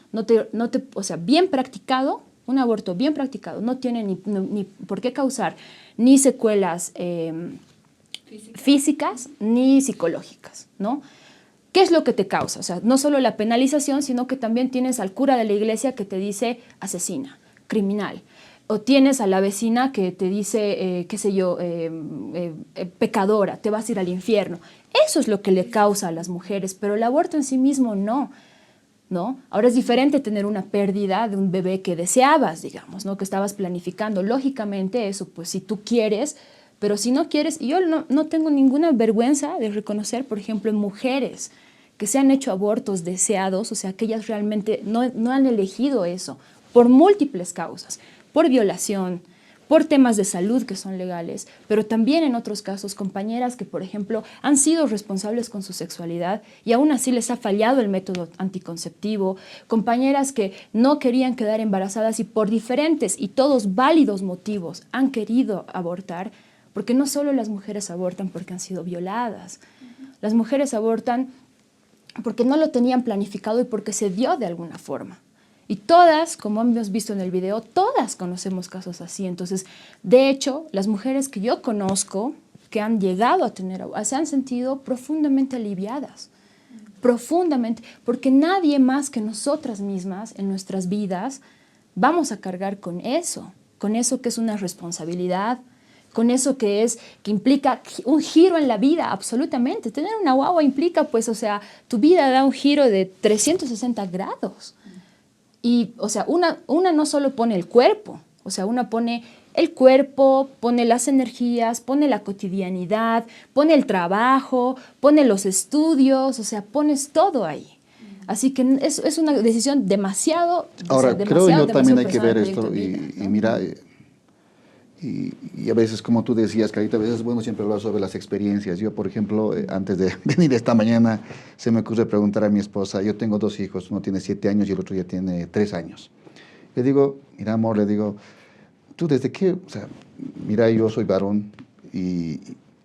o sea, bien practicado, un aborto bien practicado no tiene ni por qué causar ni secuelas físicas ni psicológicas, ¿no? ¿Qué es lo que te causa? O sea, no solo la penalización, sino que también tienes al cura de la iglesia que te dice asesina, criminal. O tienes a la vecina que te dice, qué sé yo, pecadora, te vas a ir al infierno. Eso es lo que le causa a las mujeres, pero el aborto en sí mismo no. ¿No? Ahora es diferente tener una pérdida de un bebé que deseabas, digamos, ¿no? Que estabas planificando. Lógicamente eso, pues si tú quieres, pero si no quieres, y yo no tengo ninguna vergüenza de reconocer, por ejemplo, en mujeres que se han hecho abortos deseados, o sea, que ellas realmente no han elegido eso, por múltiples causas, por violación, por temas de salud que son legales, pero también en otros casos compañeras que, por ejemplo, han sido responsables con su sexualidad y aún así les ha fallado el método anticonceptivo, compañeras que no querían quedar embarazadas y por diferentes y todos válidos motivos han querido abortar, porque no solo las mujeres abortan porque han sido violadas, las mujeres abortan porque no lo tenían planificado y porque se dio de alguna forma. Y todas, como hemos visto en el video, todas conocemos casos así. Entonces, de hecho, las mujeres que yo conozco que han llegado a tener, se han sentido profundamente aliviadas, profundamente, porque nadie más que nosotras mismas en nuestras vidas vamos a cargar con eso que es una responsabilidad, con eso que implica un giro en la vida, absolutamente. Tener una guagua implica, pues, o sea, tu vida da un giro de 360 grados. Y, o sea, una no solo pone el cuerpo, o sea, una pone el cuerpo, pone las energías, pone la cotidianidad, pone el trabajo, pone los estudios, o sea, pones todo ahí. Así que es una decisión demasiado.
Ahora,
o sea,
creo yo también hay que
pesada
ver esto y mira, y a veces, como tú decías, Carita, a veces es bueno siempre hablar sobre las experiencias. Yo, por ejemplo, antes de venir esta mañana, se me ocurre preguntar a mi esposa, yo tengo 2 hijos, uno tiene 7 años y el otro ya tiene 3 años. Le digo, mira, amor, le digo, ¿tú desde qué? O sea, mira, yo soy varón y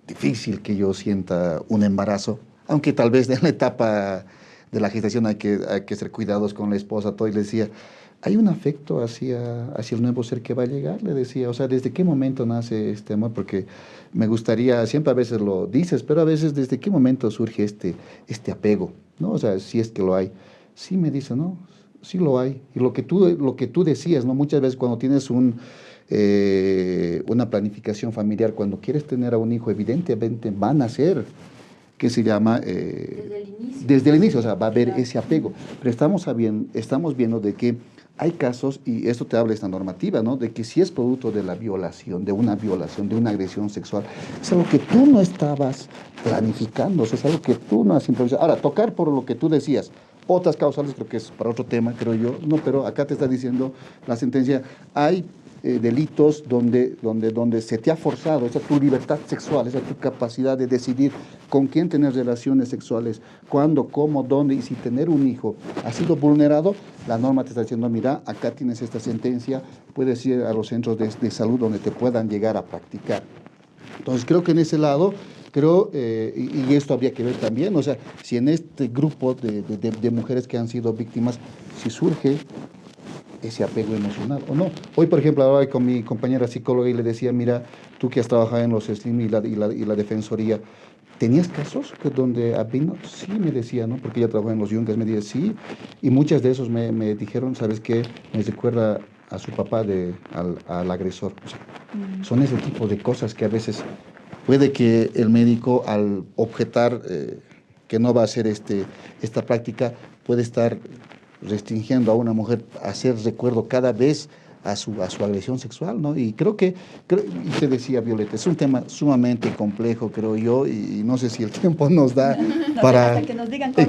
difícil que yo sienta un embarazo, aunque tal vez en la etapa de la gestación hay que ser cuidadosos con la esposa, todo, y le decía, ¿hay un afecto hacia el nuevo ser que va a llegar? Le decía, o sea, ¿desde qué momento nace este amor? Porque me gustaría, siempre a veces lo dices, pero a veces, ¿desde qué momento surge este apego? ¿No? O sea, si es que lo hay. Sí, me dice, ¿no? Sí lo hay. Y lo que tú decías, ¿no? Muchas veces cuando tienes una planificación familiar, cuando quieres tener a un hijo, evidentemente van a ser, que se llama desde el inicio, o sea, va a haber ese apego. Pero estamos viendo de que hay casos, y esto te habla esta normativa, ¿no? De que si es producto de la violación, de una agresión sexual, es algo que tú no estabas planificando, o sea, es algo que tú no has improvisado. Ahora, tocar por lo que tú decías, otras causales creo que es para otro tema, creo yo, no, pero acá te está diciendo la sentencia, hay delitos donde se te ha forzado esa tu libertad sexual, esa tu capacidad de decidir con quién tener relaciones sexuales, cuándo, cómo, dónde, y si tener un hijo ha sido vulnerado, la norma te está diciendo, mira, acá tienes esta sentencia, puedes ir a los centros de salud donde te puedan llegar a practicar. Entonces creo que en ese lado, y esto habría que ver también, o sea, si en este grupo de mujeres que han sido víctimas, si surge ese apego emocional o no. Hoy, por ejemplo, hablaba con mi compañera psicóloga y le decía, mira, tú que has trabajado en los SLIM y la defensoría, ¿tenías casos donde vino? Sí, me decía, ¿no? Porque ella trabajó en los Yungas, me decía, sí, y muchas de esos me dijeron, ¿sabes qué? Me recuerda a su papá, al agresor. O sea, son ese tipo de cosas que a veces puede que el médico, al objetar que no va a hacer esta práctica, puede estar restringiendo a una mujer a hacer recuerdo cada vez a su agresión sexual, ¿no? Y creo, y te decía, Violeta, es un tema sumamente complejo, creo yo, y no sé si el tiempo nos da para...
Hasta que nos digan cómo.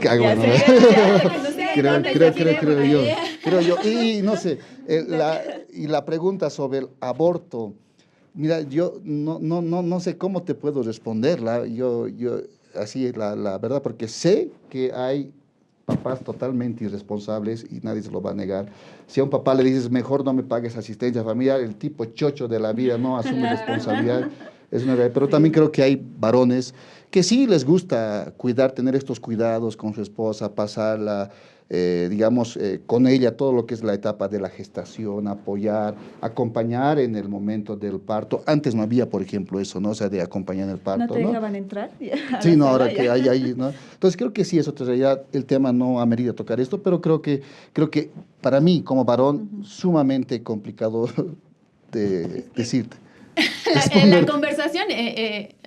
Creo yo, y no sé, la pregunta sobre el aborto, mira, yo no sé cómo te puedo responderla, yo así la verdad, porque sé que hay papás totalmente irresponsables y nadie se lo va a negar. Si a un papá le dices, mejor no me pagues asistencia familiar, el tipo chocho de la vida no asume responsabilidad, es una realidad. Pero también creo que hay varones que sí les gusta cuidar, tener estos cuidados con su esposa, pasarla, con ella todo lo que es la etapa de la gestación, apoyar, acompañar en el momento del parto. Antes no había, por ejemplo, eso, ¿no? O sea, de acompañar en el parto,
¿No te dejaban entrar?
Sí, no, ahora que hay ahí, ¿no? Entonces creo que sí, es otra realidad. El tema no amerita tocar esto, pero creo que para mí, como varón, sumamente complicado de decirte.
En la conversación,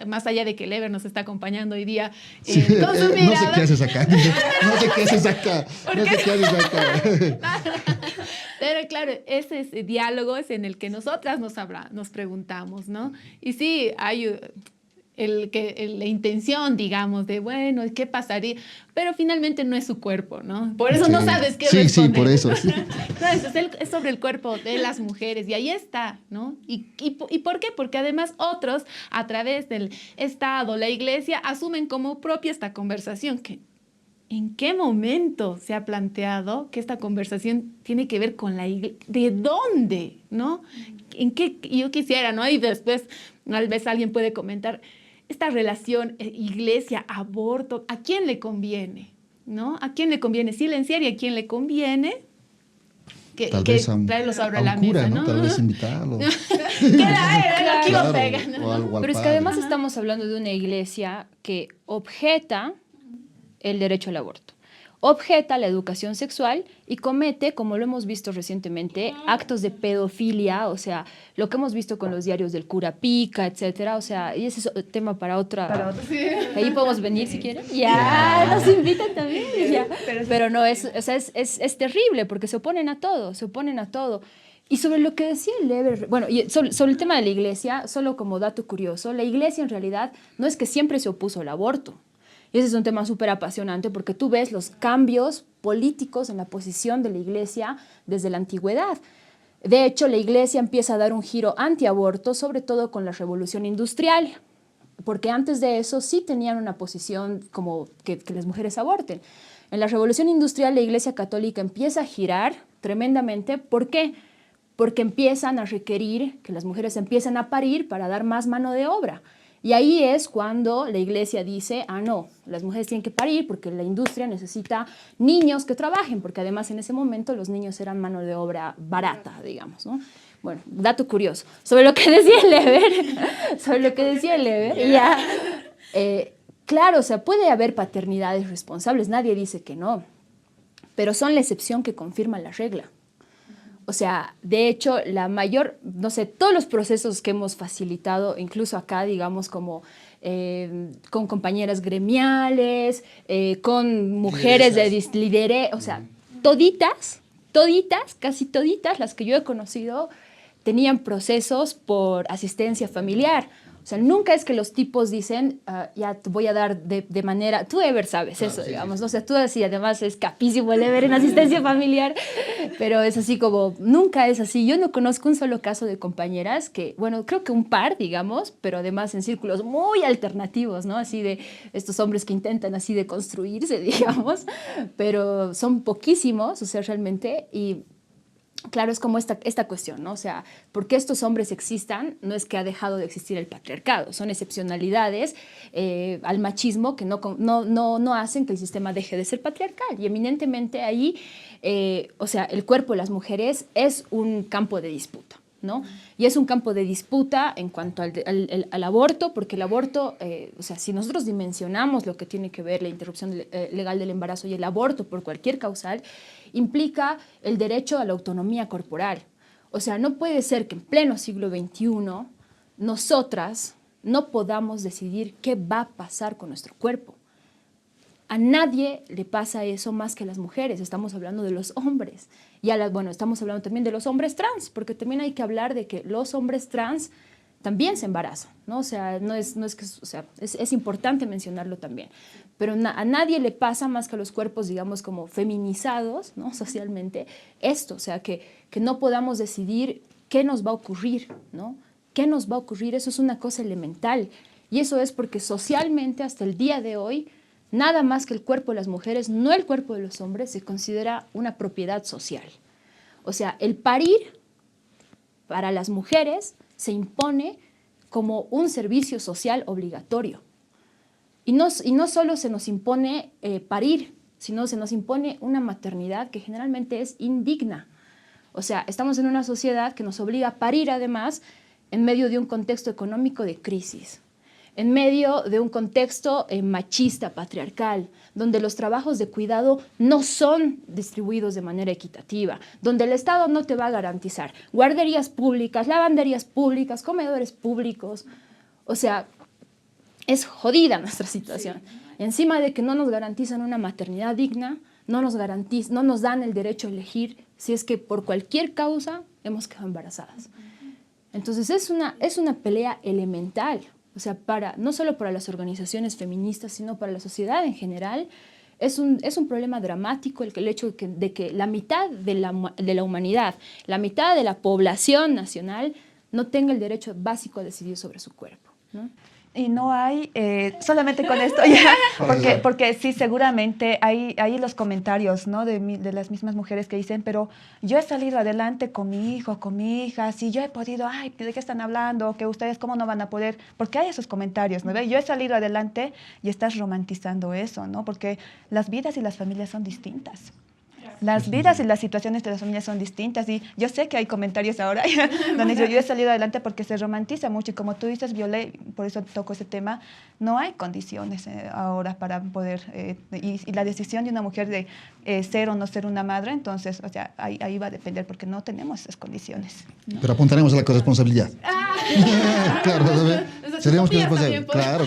más allá de que Lever nos está acompañando hoy día, con sus miradas.
No sé qué haces acá. No sé qué haces acá.
Pero claro, ese diálogo es en el que nosotras nos preguntamos, ¿no? Y sí, hay la intención, digamos, de, bueno, ¿qué pasaría? Pero finalmente no es su cuerpo, ¿no? Por eso no sabes qué responder.
Sí, por eso. Sí.
Es sobre el cuerpo de las mujeres y ahí está, ¿no? ¿Y por qué? Porque además otros, a través del Estado, la Iglesia, asumen como propia esta conversación que ¿en qué momento se ha planteado que esta conversación tiene que ver con la iglesia? ¿De dónde? ¿No? ¿En qué? Yo quisiera, ¿no? Y después tal vez alguien puede comentar esta relación iglesia-aborto, ¿a quién le conviene? ¿No? ¿A quién le conviene silenciar y a quién le conviene traerlo sobre la
cura,
mesa? ¿No?
Tal vez invitarlo.
Pero es que además estamos hablando de una iglesia que objeta el derecho al aborto, objeta la educación sexual y comete, como lo hemos visto recientemente, actos de pedofilia, o sea, lo que hemos visto con los diarios del cura Pica, etcétera, o sea, y ese es tema para otra. Sí. Ahí podemos venir si quieren. Ya, nos invitan también. Ya. Pero no, es terrible porque se oponen a todo, Y sobre lo que decía Leber, bueno, y sobre el tema de la iglesia, solo como dato curioso, la iglesia en realidad no es que siempre se opuso al aborto. Y ese es un tema súper apasionante porque tú ves los cambios políticos en la posición de la iglesia desde la antigüedad. De hecho, la iglesia empieza a dar un giro antiaborto, sobre todo con la revolución industrial, porque antes de eso sí tenían una posición como que las mujeres aborten. En la revolución industrial la iglesia católica empieza a girar tremendamente. ¿Por qué? Porque empiezan a requerir que las mujeres empiecen a parir para dar más mano de obra. Y ahí es cuando la iglesia dice, no, las mujeres tienen que parir porque la industria necesita niños que trabajen, porque además en ese momento los niños eran mano de obra barata, digamos, ¿no? Bueno, dato curioso. Sobre lo que decía Leber, ya, claro, o sea, puede haber paternidades responsables, nadie dice que no, pero son la excepción que confirma la regla. O sea, de hecho, la mayor, no sé, todos los procesos que hemos facilitado, incluso acá, digamos, como con compañeras gremiales, con mujeres de liderazgo, o sea, toditas, casi toditas, las que yo he conocido, tenían procesos por asistencia familiar. O sea, nunca es que los tipos dicen, ya te voy a dar de manera... Tú, Ever, sabes eso, sí, digamos. Sí. O sea, tú así, además es capísimo el Ever en asistencia familiar, pero es así como... Nunca es así. Yo no conozco un solo caso de compañeras que... Bueno, creo que un par, digamos, pero además en círculos muy alternativos, ¿no? Así de estos hombres que intentan así de construirse, digamos. Pero son poquísimos, o sea, realmente, y... Claro, es como esta cuestión, ¿no? O sea, porque estos hombres existan, no es que ha dejado de existir el patriarcado, son excepcionalidades al machismo que no hacen que el sistema deje de ser patriarcal. Y eminentemente ahí, o sea, el cuerpo de las mujeres es un campo de disputa, ¿no? Y es un campo de disputa en cuanto al aborto, porque el aborto, o sea, si nosotros dimensionamos lo que tiene que ver la interrupción legal del embarazo y el aborto por cualquier causal, implica el derecho a la autonomía corporal. O sea, no puede ser que en pleno siglo XXI nosotras no podamos decidir qué va a pasar con nuestro cuerpo. A nadie le pasa eso más que a las mujeres. Estamos hablando de los hombres. Y bueno, estamos hablando también de los hombres trans, porque también hay que hablar de que los hombres trans también se embarazan, ¿no? O sea, no es que, o sea, es importante mencionarlo también. Pero a nadie le pasa más que a los cuerpos, digamos, como feminizados, ¿no? Socialmente, esto, o sea, que no podamos decidir qué nos va a ocurrir, ¿no? ¿Qué nos va a ocurrir? Eso es una cosa elemental. Y eso es porque socialmente, hasta el día de hoy, nada más que el cuerpo de las mujeres, no el cuerpo de los hombres, se considera una propiedad social. O sea, el parir para las mujeres se impone como un servicio social obligatorio. Y no solo se nos impone parir, sino se nos impone una maternidad que generalmente es indigna. O sea, estamos en una sociedad que nos obliga a parir además en medio de un contexto económico de crisis, en medio de un contexto machista, patriarcal, donde los trabajos de cuidado no son distribuidos de manera equitativa, donde el Estado no te va a garantizar guarderías públicas, lavanderías públicas, comedores públicos. O sea, es jodida nuestra situación. Sí. Encima de que no nos garantizan una maternidad digna, no nos dan el derecho a elegir si es que por cualquier causa hemos quedado embarazadas. Entonces es una pelea elemental. O sea, no solo para las organizaciones feministas, sino para la sociedad en general, es un problema dramático el hecho de que la mitad de la humanidad, la mitad de la población nacional, no tenga el derecho básico a decidir sobre su cuerpo, ¿no?
Y no hay, solamente con esto, ya, porque sí, seguramente hay los comentarios, ¿no? de las mismas mujeres que dicen, pero yo he salido adelante con mi hijo, con mi hija, si yo he podido, ay, ¿de qué están hablando? Que ustedes cómo no van a poder, porque hay esos comentarios, ¿no? Yo he salido adelante y estás romantizando eso, ¿no? Porque las vidas y las familias son distintas. Las vidas y las situaciones de las familias son distintas y yo sé que hay comentarios ahora donde yo he salido adelante porque se romantiza mucho y como tú dices, Violet, por eso toco ese tema, no hay condiciones ahora para poder, y la decisión de una mujer de ser o no ser una madre, entonces, o sea, ahí va a depender porque no tenemos esas condiciones, ¿no?
Pero apuntaremos a la corresponsabilidad. Claro, seríamos corresponsables.
También,
Claro,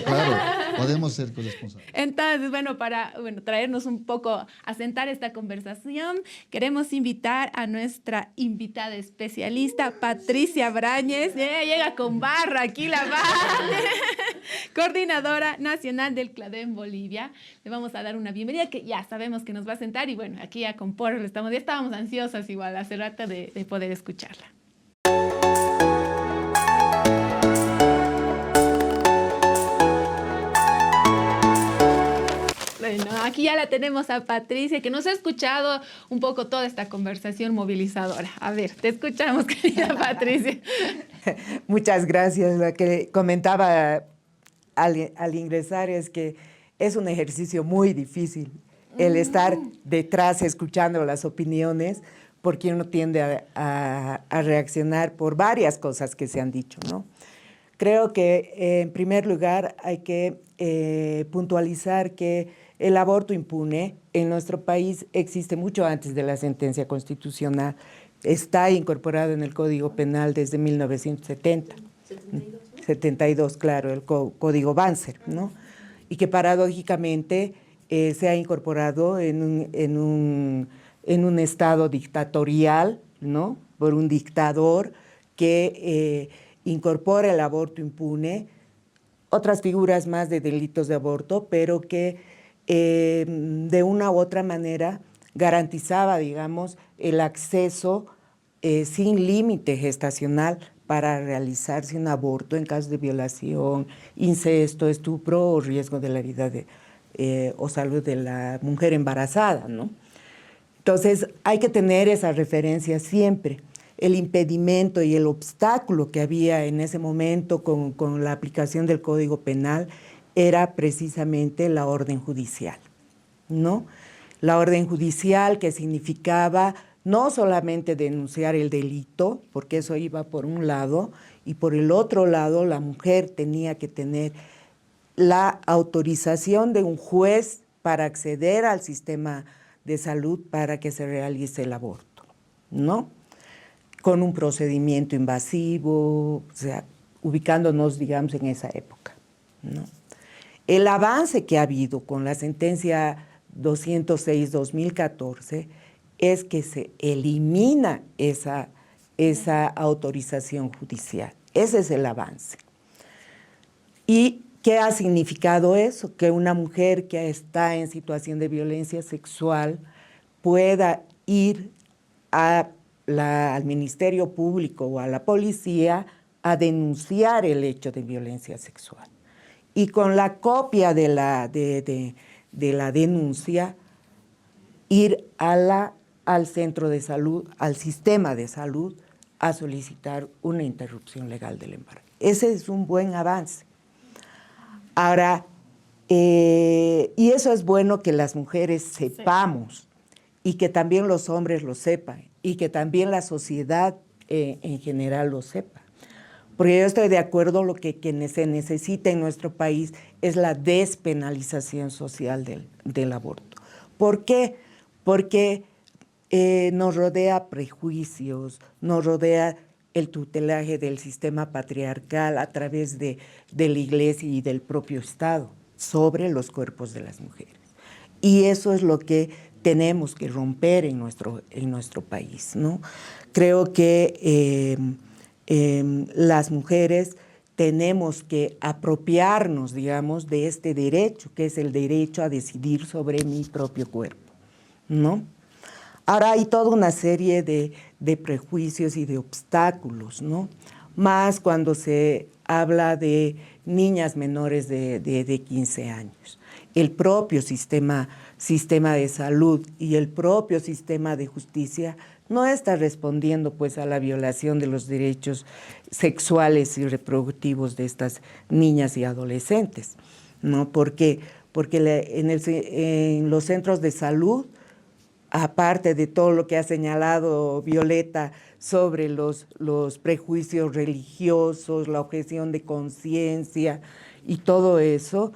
podemos ser corresponsables.
Entonces, para traernos un poco, a sentar esta conversación, queremos invitar a nuestra invitada especialista, Patricia Brañez. Llega con barra aquí la barra. Coordinadora nacional del CLADEM Bolivia. Le vamos a dar una bienvenida que ya sabemos que nos va a sentar y bueno, aquí ya con Porro ya estábamos ansiosas igual hace rato de poder escucharla. Bueno, aquí ya la tenemos a Patricia, que nos ha escuchado un poco toda esta conversación movilizadora. A ver, te escuchamos, querida Patricia.
Muchas gracias. Lo que comentaba al ingresar es que es un ejercicio muy difícil el estar detrás escuchando las opiniones, porque uno tiende a reaccionar por varias cosas que se han dicho, ¿no? Creo que, en primer lugar, hay que puntualizar que el aborto impune en nuestro país existe mucho antes de la sentencia constitucional. Está incorporado en el Código Penal desde 1970. 72, claro, el Código Banzer, ¿no? Y que paradójicamente se ha incorporado en un estado dictatorial, ¿no? Por un dictador que incorpora el aborto impune, otras figuras más de delitos de aborto, pero que de una u otra manera garantizaba, digamos, el acceso sin límite gestacional para realizarse un aborto en caso de violación, incesto, estupro o riesgo de la vida o salud de la mujer embarazada, ¿no? Entonces, hay que tener esa referencia siempre. El impedimento y el obstáculo que había en ese momento con la aplicación del Código Penal era precisamente la orden judicial, ¿no? La orden judicial que significaba no solamente denunciar el delito, porque eso iba por un lado, y por el otro lado la mujer tenía que tener la autorización de un juez para acceder al sistema de salud para que se realice el aborto, ¿no? Con un procedimiento invasivo, o sea, ubicándonos, digamos, en esa época, ¿no? El avance que ha habido con la sentencia 206-2014 es que se elimina esa autorización judicial. Ese es el avance. ¿Y qué ha significado eso? Que una mujer que está en situación de violencia sexual pueda ir al Ministerio Público o a la policía a denunciar el hecho de violencia sexual. Y con la copia de la denuncia, ir al centro de salud, al sistema de salud, a solicitar una interrupción legal del embarazo. Ese es un buen avance. Ahora, y eso es bueno que las mujeres sepamos, y que también los hombres lo sepan, y que también la sociedad en general lo sepa. Porque yo estoy de acuerdo, lo que se necesita en nuestro país es la despenalización social del aborto. ¿Por qué? Porque nos rodea prejuicios, nos rodea el tutelaje del sistema patriarcal a través de la Iglesia y del propio Estado sobre los cuerpos de las mujeres. Y eso es lo que tenemos que romper en nuestro país, ¿no? Creo que las mujeres tenemos que apropiarnos, digamos, de este derecho, que es el derecho a decidir sobre mi propio cuerpo, ¿no? Ahora hay toda una serie de prejuicios y de obstáculos, ¿no? Más cuando se habla de niñas menores de 15 años. El propio sistema de salud y el propio sistema de justicia no está respondiendo pues a la violación de los derechos sexuales y reproductivos de estas niñas y adolescentes, ¿no? Porque en los centros de salud, aparte de todo lo que ha señalado Violeta sobre los prejuicios religiosos, la objeción de conciencia y todo eso,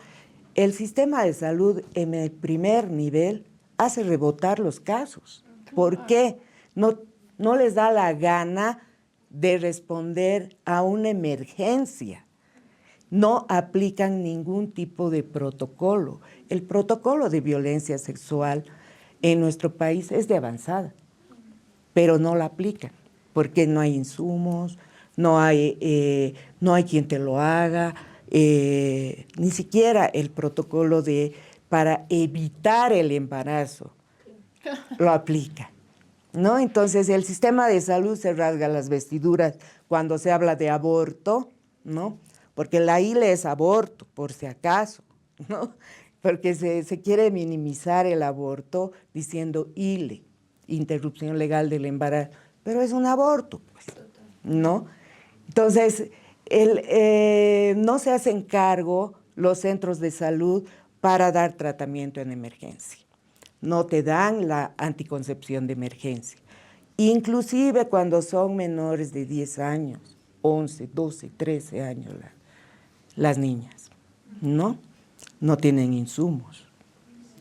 el sistema de salud en el primer nivel hace rebotar los casos. ¿Por qué? No les da la gana de responder a una emergencia. No aplican ningún tipo de protocolo. El protocolo de violencia sexual en nuestro país es de avanzada, pero no la aplican, porque no hay insumos, no hay quien te lo haga, ni siquiera el protocolo para evitar el embarazo lo aplica, ¿no? Entonces el sistema de salud se rasga las vestiduras cuando se habla de aborto, ¿no? Porque la ILE es aborto, por si acaso, ¿no? Porque se quiere minimizar el aborto diciendo ILE, interrupción legal del embarazo, pero es un aborto, pues, ¿no? Entonces, no se hacen cargo los centros de salud para dar tratamiento en emergencia. No te dan la anticoncepción de emergencia. Inclusive cuando son menores de 10 años, 11, 12, 13 años las niñas, ¿no? No tienen insumos.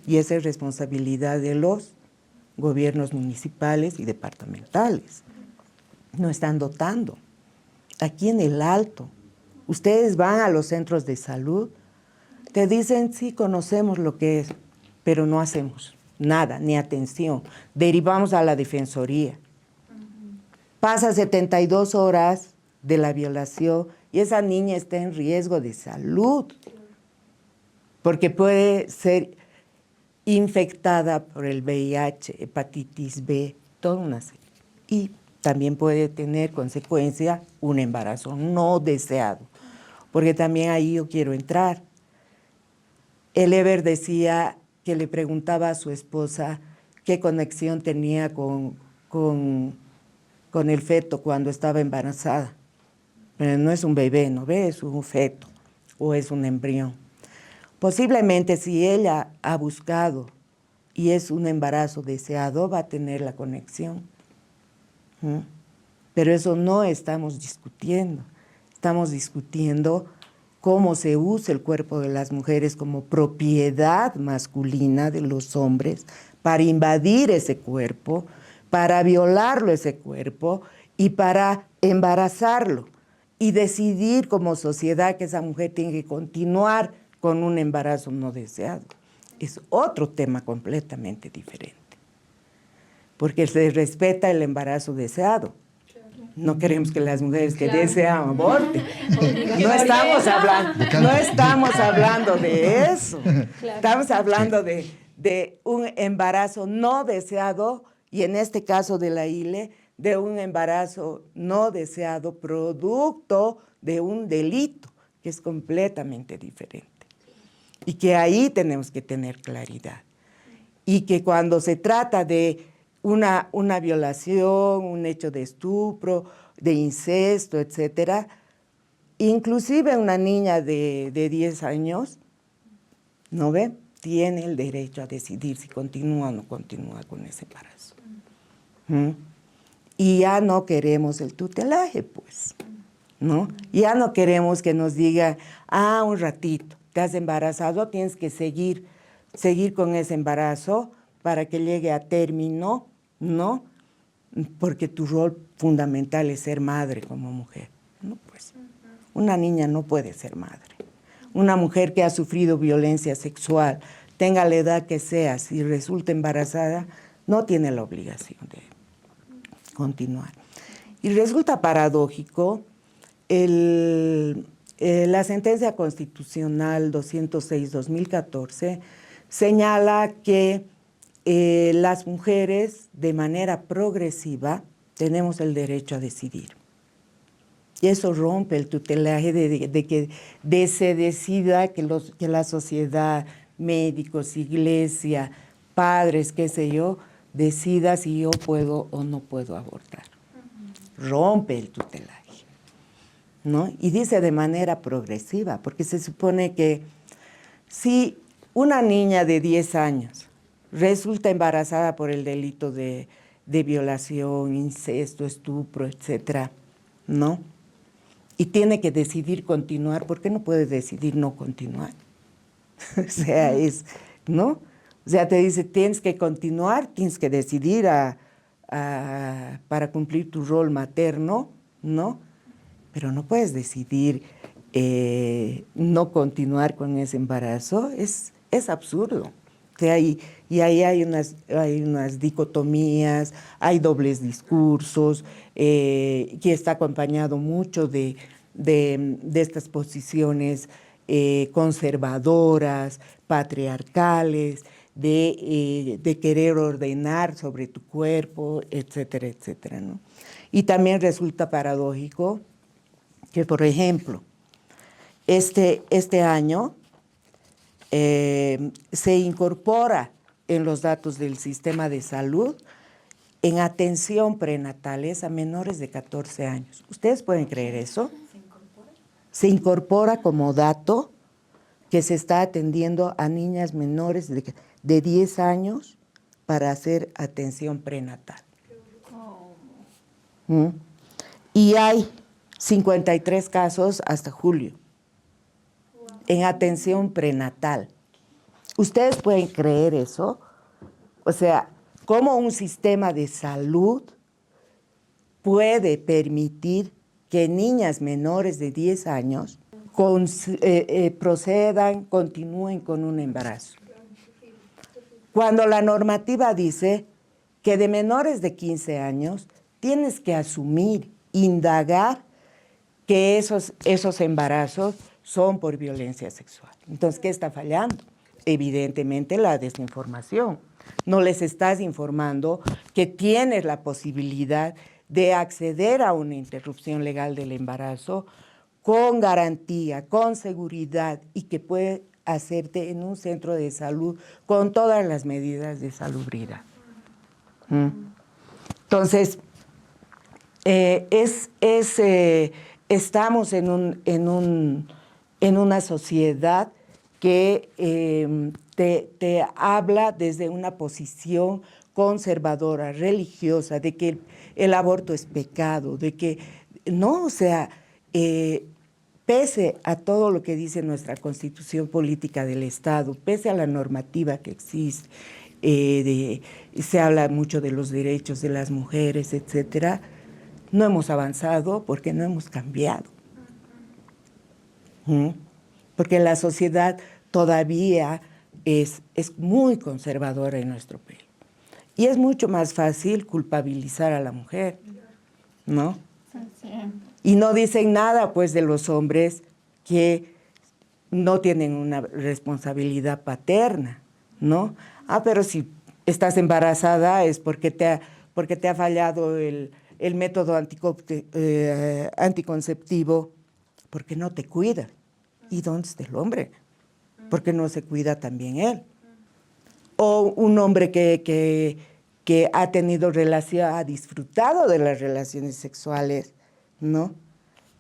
Y esa es responsabilidad de los gobiernos municipales y departamentales. No están dotando. Aquí en el Alto, ustedes van a los centros de salud, te dicen, sí, conocemos lo que es, pero no hacemos nada, ni atención. Derivamos a la Defensoría. Pasa 72 horas de la violación y esa niña está en riesgo de salud, porque puede ser infectada por el VIH, hepatitis B, toda una serie. Y también puede tener consecuencia un embarazo no deseado, porque también ahí yo quiero entrar. El Eber decía que le preguntaba a su esposa qué conexión tenía con el feto cuando estaba embarazada. Pero no es un bebé, ¿no ve? Es un feto o es un embrión. Posiblemente si ella ha buscado y es un embarazo deseado, va a tener la conexión. Pero eso no estamos discutiendo. Estamos discutiendo cómo se usa el cuerpo de las mujeres como propiedad masculina de los hombres para invadir ese cuerpo, para violarlo ese cuerpo y para embarazarlo y decidir como sociedad que esa mujer tiene que continuar con un embarazo no deseado. Es otro tema completamente diferente, porque se respeta el embarazo deseado. No queremos que las mujeres que desean aborten. No estamos hablando de eso. Estamos hablando de un embarazo no deseado y en este caso de la ILE, de un embarazo no deseado producto de un delito que es completamente diferente. Y que ahí tenemos que tener claridad. Y que cuando se trata de una violación, un hecho de estupro, de incesto, etcétera, inclusive una niña de 10 años, ¿no ve? Tiene el derecho a decidir si continúa o no continúa con ese embarazo. Y ya no queremos el tutelaje, pues, ¿no? Ya no queremos que nos digan, un ratito, te has embarazado, tienes que seguir con ese embarazo para que llegue a término, ¿no? Porque tu rol fundamental es ser madre como mujer. No, pues, una niña no puede ser madre. Una mujer que ha sufrido violencia sexual, tenga la edad que sea, si resulta embarazada, no tiene la obligación de continuar. Y resulta paradójico el la sentencia constitucional 206-2014 señala que las mujeres de manera progresiva tenemos el derecho a decidir. Y eso rompe el tutelaje de que se decida que la sociedad, médicos, iglesia, padres, qué sé yo, decida si yo puedo o no puedo abortar. Rompe el tutelaje, ¿no? Y dice de manera progresiva, porque se supone que si una niña de 10 años resulta embarazada por el delito de violación, incesto, estupro, etcétera, ¿no? Y tiene que decidir continuar, ¿por qué no puede decidir no continuar? O sea, ¿no? O sea, te dice, tienes que continuar, tienes que decidir para cumplir tu rol materno, ¿no? Pero no puedes decidir no continuar con ese embarazo, es absurdo. O sea, y ahí hay unas dicotomías, hay dobles discursos, que está acompañado mucho de estas posiciones conservadoras, patriarcales, de querer ordenar sobre tu cuerpo, etcétera, etcétera, ¿no? Y también resulta paradójico que, por ejemplo, este año se incorpora en los datos del sistema de salud en atención prenatales a menores de 14 años. ¿Ustedes pueden creer eso? Se incorpora como dato que se está atendiendo a niñas menores de 10 años para hacer atención prenatal. Y hay 53 casos hasta julio en atención prenatal. ¿Ustedes pueden creer eso? O sea, ¿cómo un sistema de salud puede permitir que niñas menores de 10 años continúen con un embarazo? Cuando la normativa dice que de menores de 15 años tienes que asumir, indagar que esos embarazos son por violencia sexual. Entonces, ¿qué está fallando? Evidentemente la desinformación. No les estás informando que tienes la posibilidad de acceder a una interrupción legal del embarazo con garantía, con seguridad y que puede hacerte en un centro de salud con todas las medidas de salubridad. Entonces, estamos en una sociedad que te habla desde una posición conservadora, religiosa, de que el aborto es pecado, de que no, o sea, pese a todo lo que dice nuestra Constitución Política del Estado, pese a la normativa que existe, se habla mucho de los derechos de las mujeres, etcétera, no hemos avanzado porque no hemos cambiado. Porque la sociedad todavía es muy conservadora en nuestro país. Y es mucho más fácil culpabilizar a la mujer, ¿no? Y no dicen nada, pues, de los hombres que no tienen una responsabilidad paterna, ¿no? Pero si estás embarazada es porque te ha fallado el método anticonceptivo, porque no te cuida. ¿Y dónde está el hombre? Porque no se cuida también él. O un hombre que ha tenido relación, ha disfrutado de las relaciones sexuales, ¿no?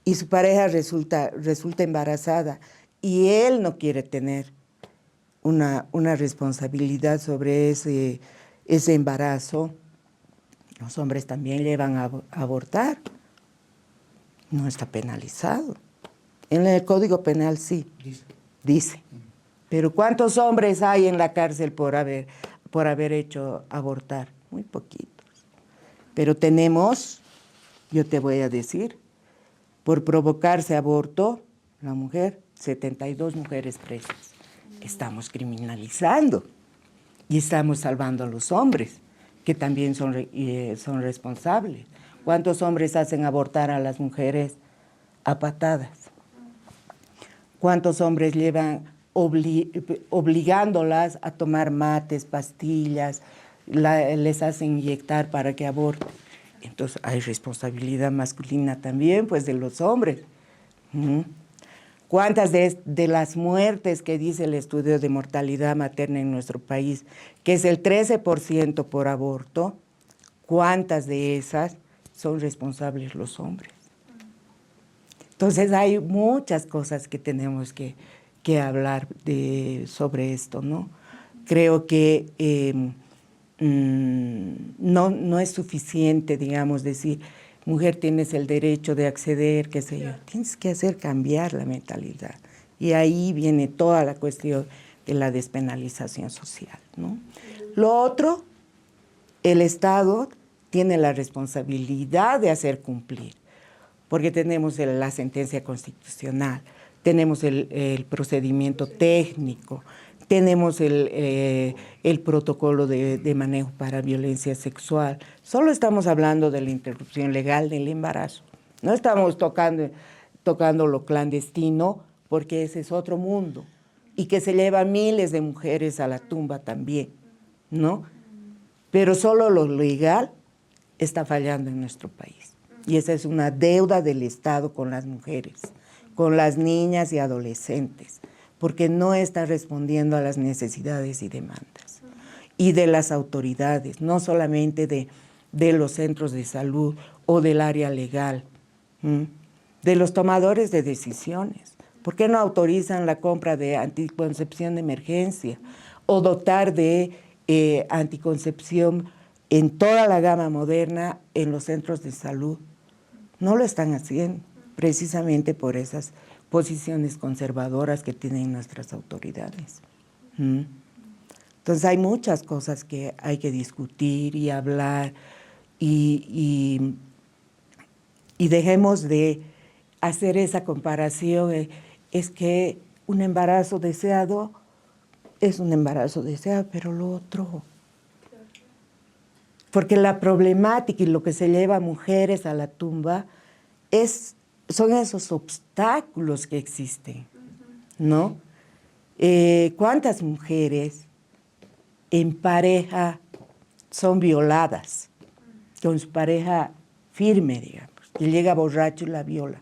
Y su pareja resulta embarazada y él no quiere tener una responsabilidad sobre ese embarazo. Los hombres también llevan a abortar. No está penalizado. En el Código Penal sí, dice. Pero ¿cuántos hombres hay en la cárcel por haber hecho abortar? Muy poquitos. Pero tenemos, yo te voy a decir, por provocarse aborto, la mujer, 72 mujeres presas. Estamos criminalizando y estamos salvando a los hombres, que también son responsables. ¿Cuántos hombres hacen abortar a las mujeres a patadas? ¿Cuántos hombres llevan obligándolas a tomar mates, pastillas, les hacen inyectar para que aborten? Entonces hay responsabilidad masculina también, pues, de los hombres. ¿Cuántas de las muertes que dice el estudio de mortalidad materna en nuestro país, que es el 13% por aborto, cuántas de esas son responsables los hombres? Entonces hay muchas cosas que tenemos que hablar sobre esto, ¿no? Creo que no es suficiente, digamos, decir, mujer, tienes el derecho de acceder, qué sé yo. Tienes que hacer cambiar la mentalidad. Y ahí viene toda la cuestión de la despenalización social, ¿no? Lo otro, el Estado tiene la responsabilidad de hacer cumplir, porque tenemos la sentencia constitucional, tenemos el procedimiento técnico, tenemos el protocolo de manejo para violencia sexual. Solo estamos hablando de la interrupción legal del embarazo. No estamos tocando lo clandestino, porque ese es otro mundo y que se lleva miles de mujeres a la tumba también, ¿no? Pero solo lo legal está fallando en nuestro país. Y esa es una deuda del Estado con las mujeres, con las niñas y adolescentes, porque no está respondiendo a las necesidades y demandas. Y de las autoridades, no solamente de los centros de salud o del área legal, de los tomadores de decisiones. ¿Por qué no autorizan la compra de anticoncepción de emergencia o dotar de anticoncepción en toda la gama moderna en los centros de salud? No lo están haciendo, precisamente por esas posiciones conservadoras que tienen nuestras autoridades. Entonces hay muchas cosas que hay que discutir y hablar y dejemos de hacer esa comparación. Es que un embarazo deseado es un embarazo deseado, pero lo otro. Porque la problemática y lo que se lleva a mujeres a la tumba son esos obstáculos que existen, ¿no? ¿Cuántas mujeres en pareja son violadas con su pareja firme, digamos, que llega borracho y la viola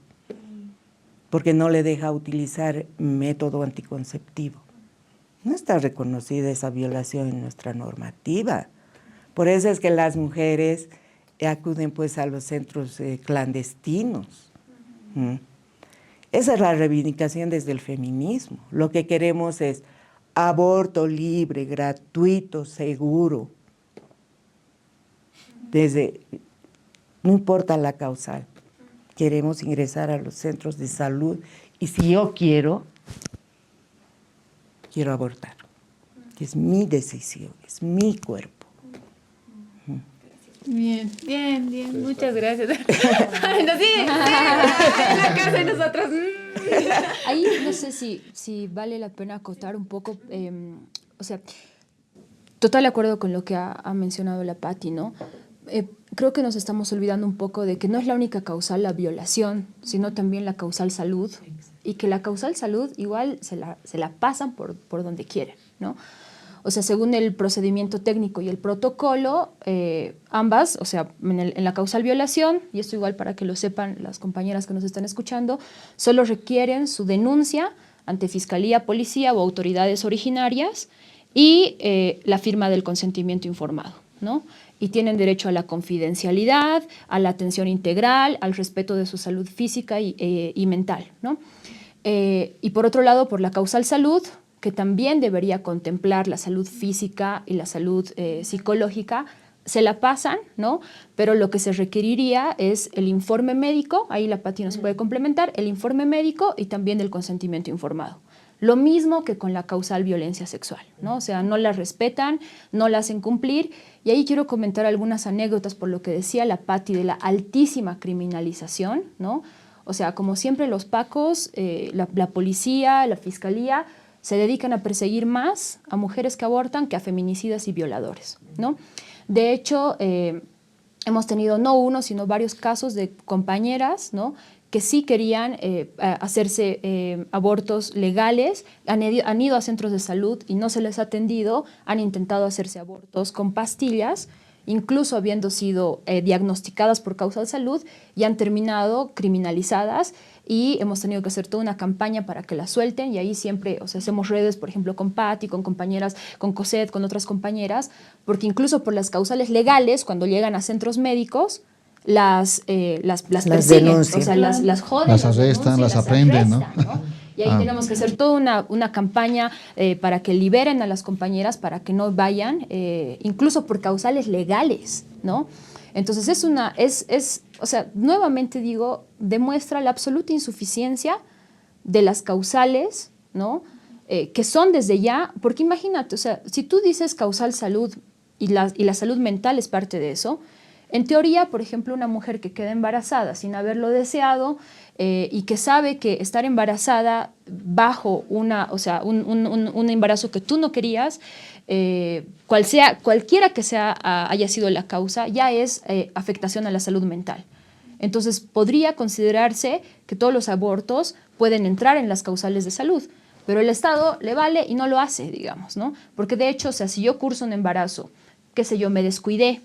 porque no le deja utilizar método anticonceptivo? No está reconocida esa violación en nuestra normativa. Por eso es que las mujeres acuden pues a los centros clandestinos. Esa es la reivindicación desde el feminismo. Lo que queremos es aborto libre, gratuito, seguro. No importa la causal. Queremos ingresar a los centros de salud y si yo quiero abortar. Es mi decisión, es mi cuerpo.
Bien, bien, bien. Muchas gracias. En la casa de nosotros.
Ahí no sé si vale la pena acotar un poco, o sea, total de acuerdo con lo que ha mencionado la Patti, ¿no? Creo que nos estamos olvidando un poco de que no es la única causal la violación, sino también la causal salud, y que la causal salud igual se la pasan por donde quieren, ¿no? O sea, según el procedimiento técnico y el protocolo, ambas, o sea, en la causal violación, y esto igual para que lo sepan las compañeras que nos están escuchando, solo requieren su denuncia ante fiscalía, policía o autoridades originarias y la firma del consentimiento informado, ¿no? Y tienen derecho a la confidencialidad, a la atención integral, al respeto de su salud física y mental, ¿no? Y por otro lado, por la causal salud, que también debería contemplar la salud física y la salud psicológica, se la pasan, ¿no? Pero lo que se requeriría es el informe médico, ahí la Patti nos puede complementar, el informe médico y también el consentimiento informado. Lo mismo que con la causal violencia sexual, ¿no? O sea, no la respetan, no la hacen cumplir. Y ahí quiero comentar algunas anécdotas por lo que decía la Patti de la altísima criminalización, ¿no? O sea, como siempre los pacos, la policía, la fiscalía, se dedican a perseguir más a mujeres que abortan que a feminicidas y violadores, ¿no? De hecho, hemos tenido no uno, sino varios casos de compañeras, ¿no?, que sí querían hacerse abortos legales, han ido a centros de salud y no se les ha atendido, han intentado hacerse abortos con pastillas, incluso habiendo sido diagnosticadas por causa de salud, y han terminado criminalizadas, y hemos tenido que hacer toda una campaña para que las suelten, y ahí siempre, o sea, hacemos redes, por ejemplo, con Patti, con compañeras, con Cosette, con otras compañeras, porque incluso por las causales legales, cuando llegan a centros médicos, las persiguen,
denuncian.
o sea, las joden,
Las arrestan, las aprenden, ¿no?
Y ahí tenemos que hacer toda una campaña para que liberen a las compañeras, para que no vayan, incluso por causales legales, ¿no? Entonces o sea, nuevamente digo, demuestra la absoluta insuficiencia de las causales, ¿no? Que son desde ya, porque imagínate, o sea, si tú dices causal salud y la salud mental es parte de eso, en teoría, por ejemplo, una mujer que queda embarazada sin haberlo deseado y que sabe que estar embarazada bajo un embarazo que tú no querías, cualquiera que haya sido la causa, ya es afectación a la salud mental. Entonces, podría considerarse que todos los abortos pueden entrar en las causales de salud, pero el Estado le vale y no lo hace, digamos, ¿no? Porque de hecho, o sea, si yo curso un embarazo, qué sé yo, me descuidé,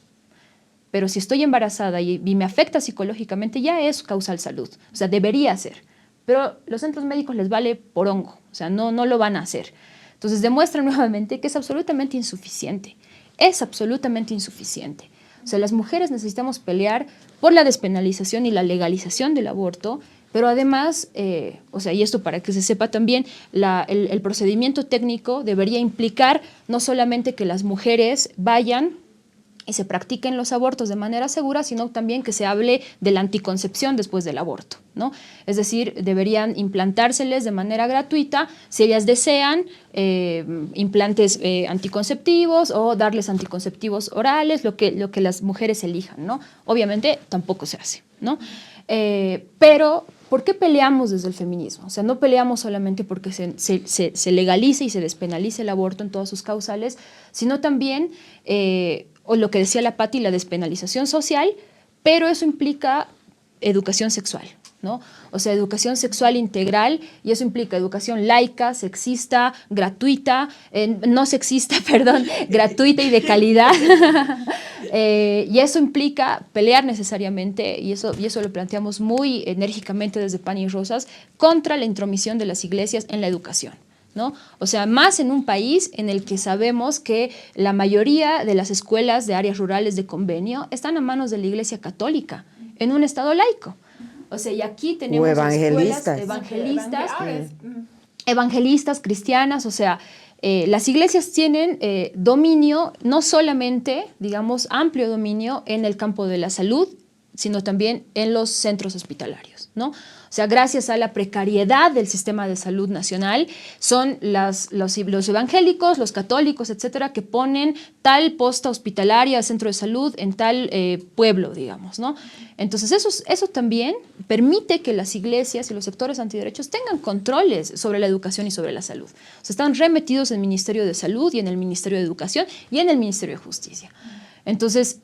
pero si estoy embarazada y me afecta psicológicamente, ya es causal salud. O sea, debería ser. Pero los centros médicos les vale por hongo. O sea, no lo van a hacer. Entonces, demuestran nuevamente que es absolutamente insuficiente. Es absolutamente insuficiente. O sea, las mujeres necesitamos pelear por la despenalización y la legalización del aborto, pero además, o sea, y esto para que se sepa también, el procedimiento técnico debería implicar no solamente que las mujeres vayan y se practiquen los abortos de manera segura, sino también que se hable de la anticoncepción después del aborto, ¿no? Es decir, deberían implantárseles de manera gratuita, si ellas desean, implantes anticonceptivos o darles anticonceptivos orales, lo que las mujeres elijan, ¿no? Obviamente tampoco se hace, ¿no? Pero, ¿por qué peleamos desde el feminismo? O sea, no peleamos solamente porque se legalice y se despenalice el aborto en todas sus causales, sino también o lo que decía la Patti, la despenalización social, pero eso implica educación sexual, ¿no? O sea, educación sexual integral, y eso implica educación laica, sexista, gratuita, no sexista, perdón, gratuita y de calidad. Y eso implica pelear necesariamente, y eso lo planteamos muy enérgicamente desde Pan y Rosas, contra la intromisión de las iglesias en la educación, ¿no? O sea, más en un país en el que sabemos que la mayoría de las escuelas de áreas rurales de convenio están a manos de la Iglesia Católica, en un estado laico. O sea, y aquí tenemos
evangelistas.
Escuelas evangelistas, cristianas, o sea, las iglesias tienen dominio, no solamente, digamos, amplio dominio en el campo de la salud, sino también en los centros hospitalarios, ¿no? O sea, gracias a la precariedad del sistema de salud nacional, son los evangélicos, los católicos, etcétera, que ponen tal posta hospitalaria, centro de salud, en tal pueblo, digamos, ¿no? Entonces, eso también permite que las iglesias y los sectores antiderechos tengan controles sobre la educación y sobre la salud. O sea, están remetidos en el Ministerio de Salud y en el Ministerio de Educación y en el Ministerio de Justicia. Entonces,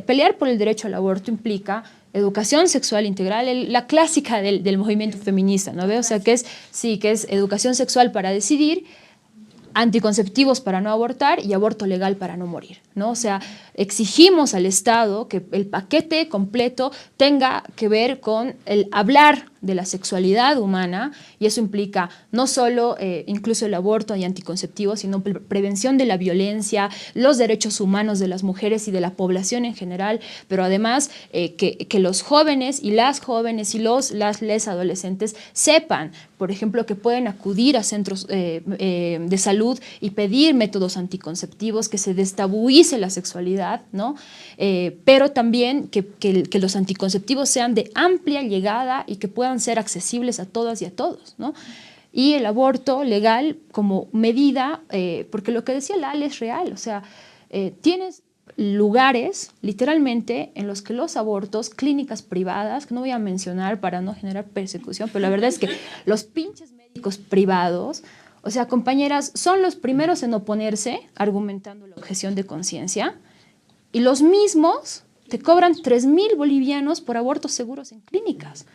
pelear por el derecho al aborto implica educación sexual integral, la clásica del movimiento feminista, ¿no? O sea, que es educación sexual para decidir, anticonceptivos para no abortar y aborto legal para no morir, ¿no? O sea, exigimos al Estado que el paquete completo tenga que ver con el hablar de la sexualidad humana, y eso implica no solo incluso el aborto y anticonceptivos, sino prevención de la violencia, los derechos humanos de las mujeres y de la población en general, pero además que los jóvenes y las les adolescentes sepan, por ejemplo, que pueden acudir a centros de salud y pedir métodos anticonceptivos, que se destabuice la sexualidad, ¿no? Pero también que los anticonceptivos sean de amplia llegada y que puedan ser accesibles a todas y a todos, ¿no? Y el aborto legal como medida, porque lo que decía Lal es real, o sea, tienes lugares, literalmente, en los que los abortos, clínicas privadas, que no voy a mencionar para no generar persecución, pero la verdad es que los pinches médicos privados, o sea, compañeras, son los primeros en oponerse, argumentando la objeción de conciencia, y los mismos te cobran 3,000 bolivianos por abortos seguros en clínicas.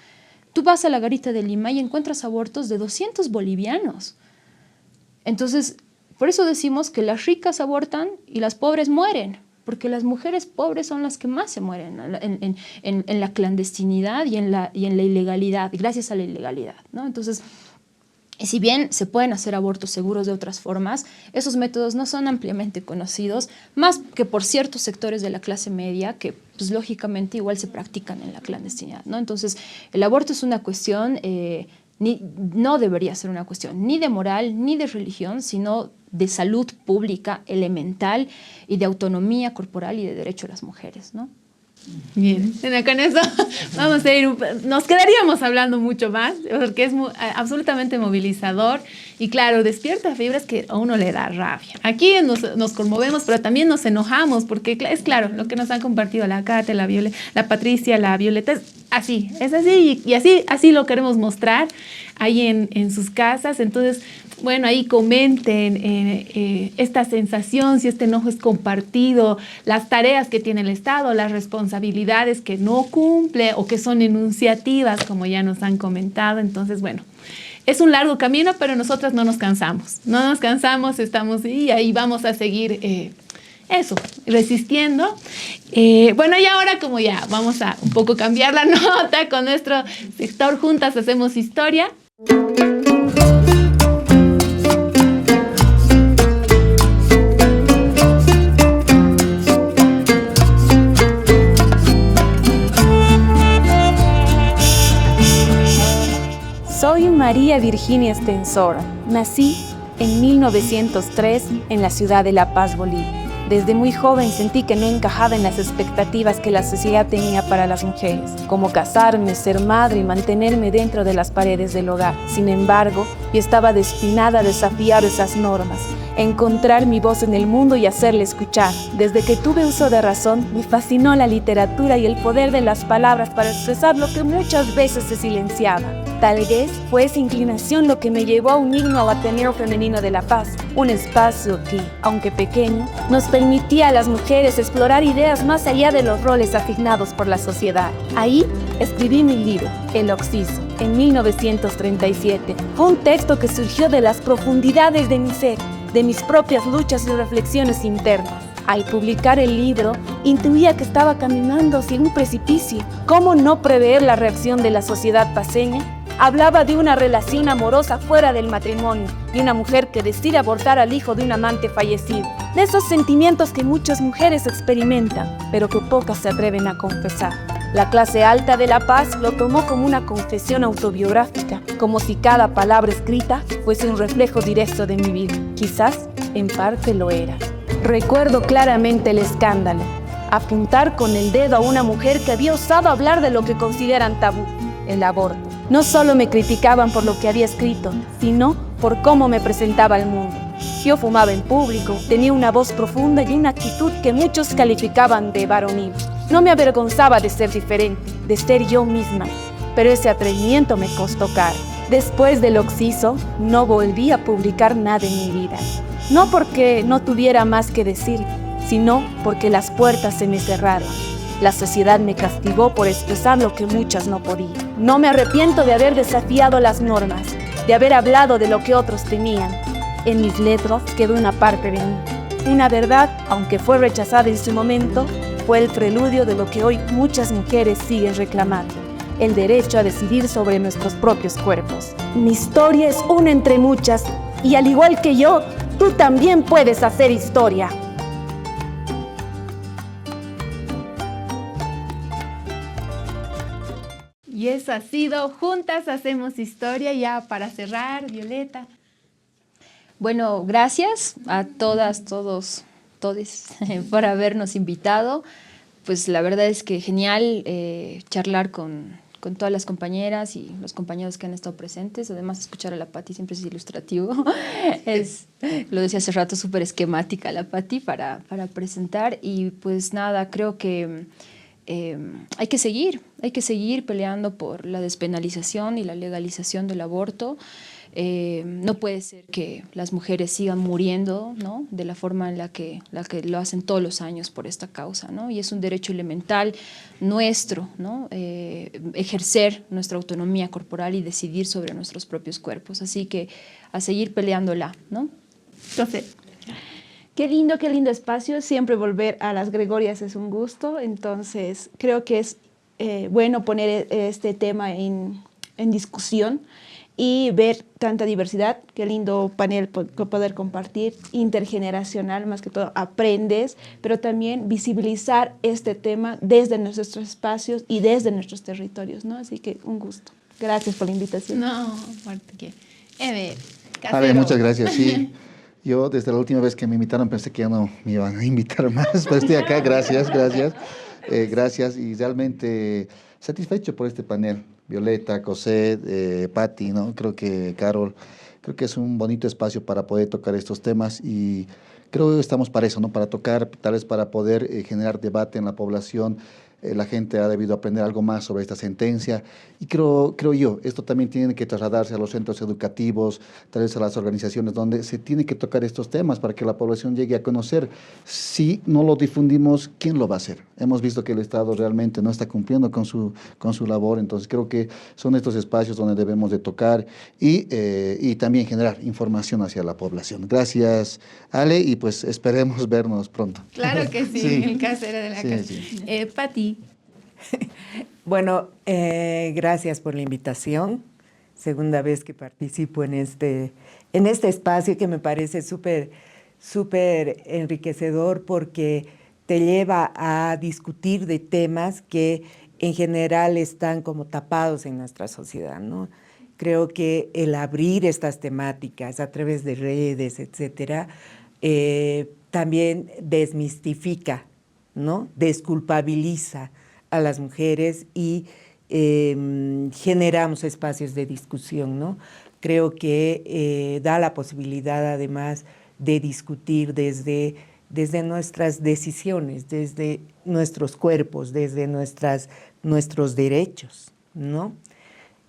Tú vas a la garita de Lima y encuentras abortos de 200 bolivianos. Entonces, por eso decimos que las ricas abortan y las pobres mueren, porque las mujeres pobres son las que más se mueren en la clandestinidad y en la ilegalidad, gracias a la ilegalidad, ¿no? Entonces, si bien se pueden hacer abortos seguros de otras formas, esos métodos no son ampliamente conocidos, más que por ciertos sectores de la clase media que, pues, lógicamente igual se practican en la clandestinidad, ¿no? Entonces, el aborto es una cuestión, no debería ser una cuestión ni de moral ni de religión, sino de salud pública elemental y de autonomía corporal y de derecho a las mujeres, ¿no?
Bien, bueno, con eso vamos a ir, nos quedaríamos hablando mucho más, porque es absolutamente movilizador y claro, despierta fibras que a uno le da rabia. Aquí nos conmovemos, pero también nos enojamos, porque es claro, lo que nos han compartido la Kate, la Patricia, la Violeta, es así y así lo queremos mostrar ahí en sus casas. Entonces, bueno, ahí comenten esta sensación, si este enojo es compartido, las tareas que tiene el Estado, las responsabilidades que no cumple o que son enunciativas, como ya nos han comentado. Entonces, bueno, es un largo camino, pero nosotras no nos cansamos, estamos y ahí vamos a seguir resistiendo. Bueno, y ahora como ya vamos a un poco cambiar la nota con nuestro sector Juntas Hacemos Historia.
Soy María Virginia Estensora. Nací en 1903 en la ciudad de La Paz, Bolivia. Desde muy joven sentí que no encajaba en las expectativas que la sociedad tenía para las mujeres, como casarme, ser madre y mantenerme dentro de las paredes del hogar. Sin embargo, yo estaba destinada a desafiar esas normas, a encontrar mi voz en el mundo y hacerla escuchar. Desde que tuve uso de razón, me fascinó la literatura y el poder de las palabras para expresar lo que muchas veces se silenciaba. Tal vez fue esa inclinación lo que me llevó a unirme al Ateneo Femenino de La Paz, un espacio que, aunque pequeño, nos permitía a las mujeres explorar ideas más allá de los roles asignados por la sociedad. Ahí escribí mi libro, El Oxiso, en 1937. Fue un texto que surgió de las profundidades de mi ser, de mis propias luchas y reflexiones internas. Al publicar el libro, intuía que estaba caminando hacia un precipicio. ¿Cómo no prever la reacción de la sociedad paceña? Hablaba de una relación amorosa fuera del matrimonio, de una mujer que decide abortar al hijo de un amante fallecido. De esos sentimientos que muchas mujeres experimentan, pero que pocas se atreven a confesar. La clase alta de La Paz lo tomó como una confesión autobiográfica, como si cada palabra escrita fuese un reflejo directo de mi vida. Quizás, en parte lo era. Recuerdo claramente el escándalo, apuntar con el dedo a una mujer que había osado hablar de lo que consideran tabú, el aborto. No solo me criticaban por lo que había escrito, sino por cómo me presentaba al mundo. Yo fumaba en público, tenía una voz profunda y una actitud que muchos calificaban de varonil. No me avergonzaba de ser diferente, de ser yo misma, pero ese atrevimiento me costó caro. Después del Oxiso, no volví a publicar nada en mi vida. No porque no tuviera más que decir, sino porque las puertas se me cerraron. La sociedad me castigó por expresar lo que muchas no podían. No me arrepiento de haber desafiado las normas, de haber hablado de lo que otros temían. En mis letras quedó una parte de mí. Una verdad, aunque fue rechazada en su momento, fue el preludio de lo que hoy muchas mujeres siguen reclamando: el derecho a decidir sobre nuestros propios cuerpos. Mi historia es una entre muchas, y al igual que yo, tú también puedes hacer historia.
Y eso ha sido Juntas Hacemos Historia. Ya para cerrar, Violeta.
Bueno, gracias a todas, todos por habernos invitado. Pues la verdad es que genial charlar con todas las compañeras y los compañeros que han estado presentes. Además, escuchar a la Pati siempre es ilustrativo. Lo decía hace rato, súper esquemática la Pati para presentar. Y pues nada, creo que hay que seguir peleando por la despenalización y la legalización del aborto. No puede ser que las mujeres sigan muriendo, ¿no?, de la forma en la que lo hacen todos los años por esta causa, ¿no? Y es un derecho elemental nuestro, ¿no?, ejercer nuestra autonomía corporal y decidir sobre nuestros propios cuerpos. Así que a seguir peleándola, ¿no?
Entonces, qué lindo espacio. Siempre volver a las Gregorias es un gusto. Entonces, creo que es bueno poner este tema en discusión y ver tanta diversidad. Qué lindo panel poder compartir, intergeneracional, más que todo aprendes, pero también visibilizar este tema desde nuestros espacios y desde nuestros territorios, ¿no? Así que un gusto. Gracias por la invitación.
No, porque
Vale, muchas gracias. Sí, yo desde la última vez que me invitaron pensé que ya no me iban a invitar más, pero estoy acá. Gracias. Gracias y realmente satisfecho por este panel. Violeta, Cosette, Patti, ¿no? Creo que Carol, creo que es un bonito espacio para poder tocar estos temas y creo que estamos para eso, ¿no? Para tocar, tal vez para poder generar debate en la población. La gente ha debido aprender algo más sobre esta sentencia y creo yo, esto también tiene que trasladarse a los centros educativos, tal vez a las organizaciones donde se tiene que tocar estos temas para que la población llegue a conocer. Si no lo difundimos, ¿quién lo va a hacer? Hemos visto que el Estado realmente no está cumpliendo con su labor, entonces creo que son estos espacios donde debemos de tocar y también generar información hacia la población. Gracias, Ale, y pues esperemos vernos pronto.
Claro que sí, el casero de la casa.
Sí.
Patti.
Bueno, gracias por la invitación. Segunda vez que participo en este espacio que me parece súper enriquecedor porque te lleva a discutir de temas que en general están como tapados en nuestra sociedad, ¿no? Creo que el abrir estas temáticas a través de redes, etcétera, también desmistifica, ¿no? Desculpabiliza a las mujeres y generamos espacios de discusión, ¿no? Creo que da la posibilidad además de discutir desde nuestras decisiones, desde nuestros cuerpos, desde nuestros derechos, ¿no?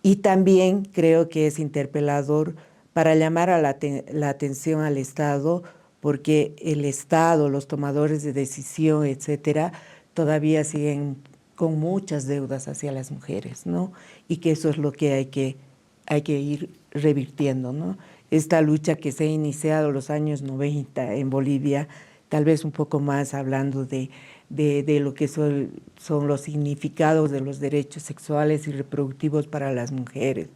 Y también creo que es interpelador para llamar a la atención al Estado, porque el Estado, los tomadores de decisión, etcétera, todavía siguen con muchas deudas hacia las mujeres, ¿no? Y que eso es lo que hay que ir revirtiendo, ¿no? Esta lucha que se ha iniciado en los años 90 en Bolivia, tal vez un poco más hablando de lo que son los significados de los derechos sexuales y reproductivos para las mujeres,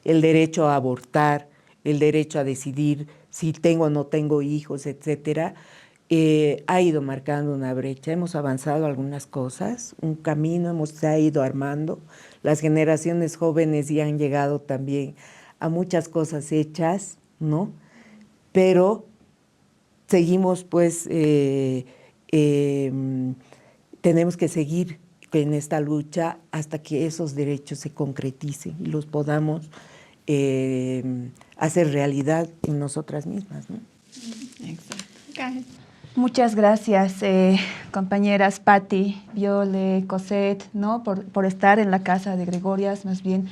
el derecho a abortar, el derecho a decidir si tengo o no tengo hijos, etcétera, ha ido marcando una brecha. Hemos avanzado algunas cosas, un camino se ha ido armando. Las generaciones jóvenes ya han llegado también a muchas cosas hechas, ¿no? Pero seguimos, pues, tenemos que seguir en esta lucha hasta que esos derechos se concreticen y los podamos hacer realidad en nosotras mismas, ¿no?
Exacto.
Muchas gracias, compañeras Patti, Viole, Cosette, ¿no? por estar en la Casa de Gregorias. Más bien,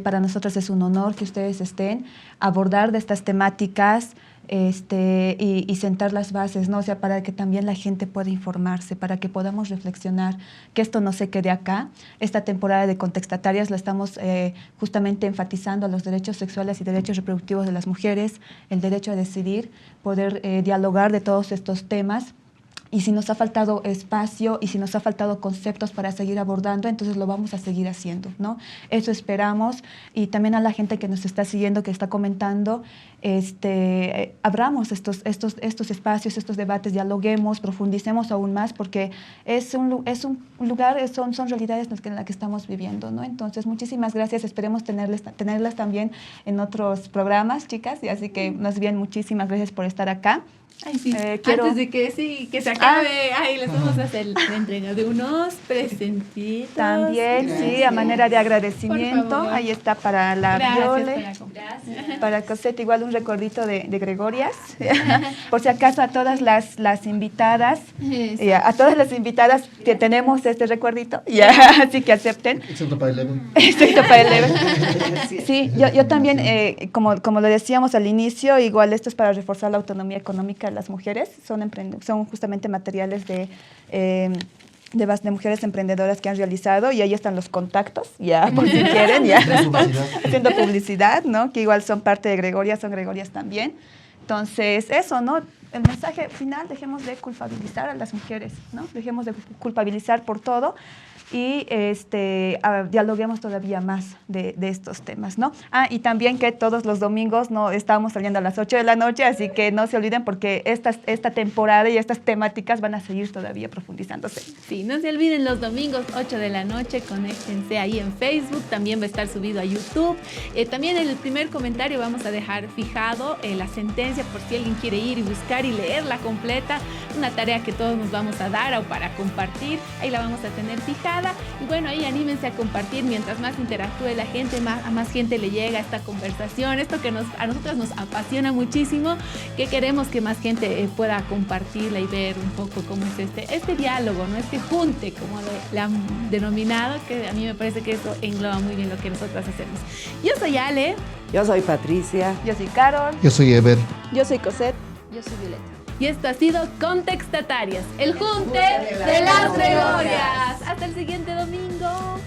para nosotros es un honor que ustedes estén, abordar de estas temáticas y sentar las bases, ¿no? O sea, para que también la gente pueda informarse, para que podamos reflexionar, que esto no se quede acá. Esta temporada de Contextatarias la estamos justamente enfatizando a los derechos sexuales y derechos reproductivos de las mujeres, el derecho a decidir, poder dialogar de todos estos temas. Y si nos ha faltado espacio y si nos ha faltado conceptos para seguir abordando, entonces lo vamos a seguir haciendo, ¿no? Eso esperamos. Y también a la gente que nos está siguiendo, que está comentando, abramos estos espacios, estos debates, dialoguemos, profundicemos aún más, porque es un lugar, son realidades en las que estamos viviendo, ¿no? Entonces, muchísimas gracias. Esperemos tenerlas también en otros programas, chicas. Y así que, más bien, muchísimas gracias por estar acá.
Ay, sí.
Quiero...
Antes de que se acabe, les vamos a hacer la entrega de unos presentitos.
También, sí, a manera de agradecimiento. Ahí está para la Viole, para Cosette, igual un recordito de Gregorias. Por si acaso a todas las invitadas, a todas las invitadas que tenemos este recuerdito, así que acepten.
Excepto para Eleven.
Excepto para Eleven. Sí, yo también, como lo decíamos al inicio, igual esto es para reforzar la autonomía económica de las mujeres. Son justamente materiales de mujeres emprendedoras que han realizado, y ahí están los contactos, ya por si quieren, ya haciendo publicidad, ¿no? Que igual son parte de Gregorias, son Gregorias también. Entonces, eso, ¿no? El mensaje final, dejemos de culpabilizar a las mujeres, ¿no? Dejemos de culpabilizar por todo y dialoguemos todavía más de estos temas, ¿no? Y también que todos los domingos no estamos saliendo a las 8 de la noche, así que no se olviden porque esta temporada y estas temáticas van a seguir todavía profundizándose.
Sí, no se olviden los domingos 8 de la noche, conéctense ahí en Facebook, también va a estar subido a YouTube. También en el primer comentario vamos a dejar fijado la sentencia por si alguien quiere ir y buscar y leerla completa, una tarea que todos nos vamos a dar o para compartir, ahí la vamos a tener fijada. Y bueno, ahí anímense a compartir, mientras más interactúe la gente, a más gente le llega esta conversación, esto que a nosotros nos apasiona muchísimo, que queremos que más gente pueda compartirla y ver un poco cómo es este diálogo, ¿no? Este junte, como le han denominado, que a mí me parece que eso engloba muy bien lo que nosotras hacemos. Yo soy Ale.
Yo soy Patricia.
Yo soy Carol.
Yo soy Ever.
Yo soy Cosette.
Yo soy Violeta.
Y esto ha sido Contextatarias, el junte de las Gregorias. Hasta el siguiente domingo.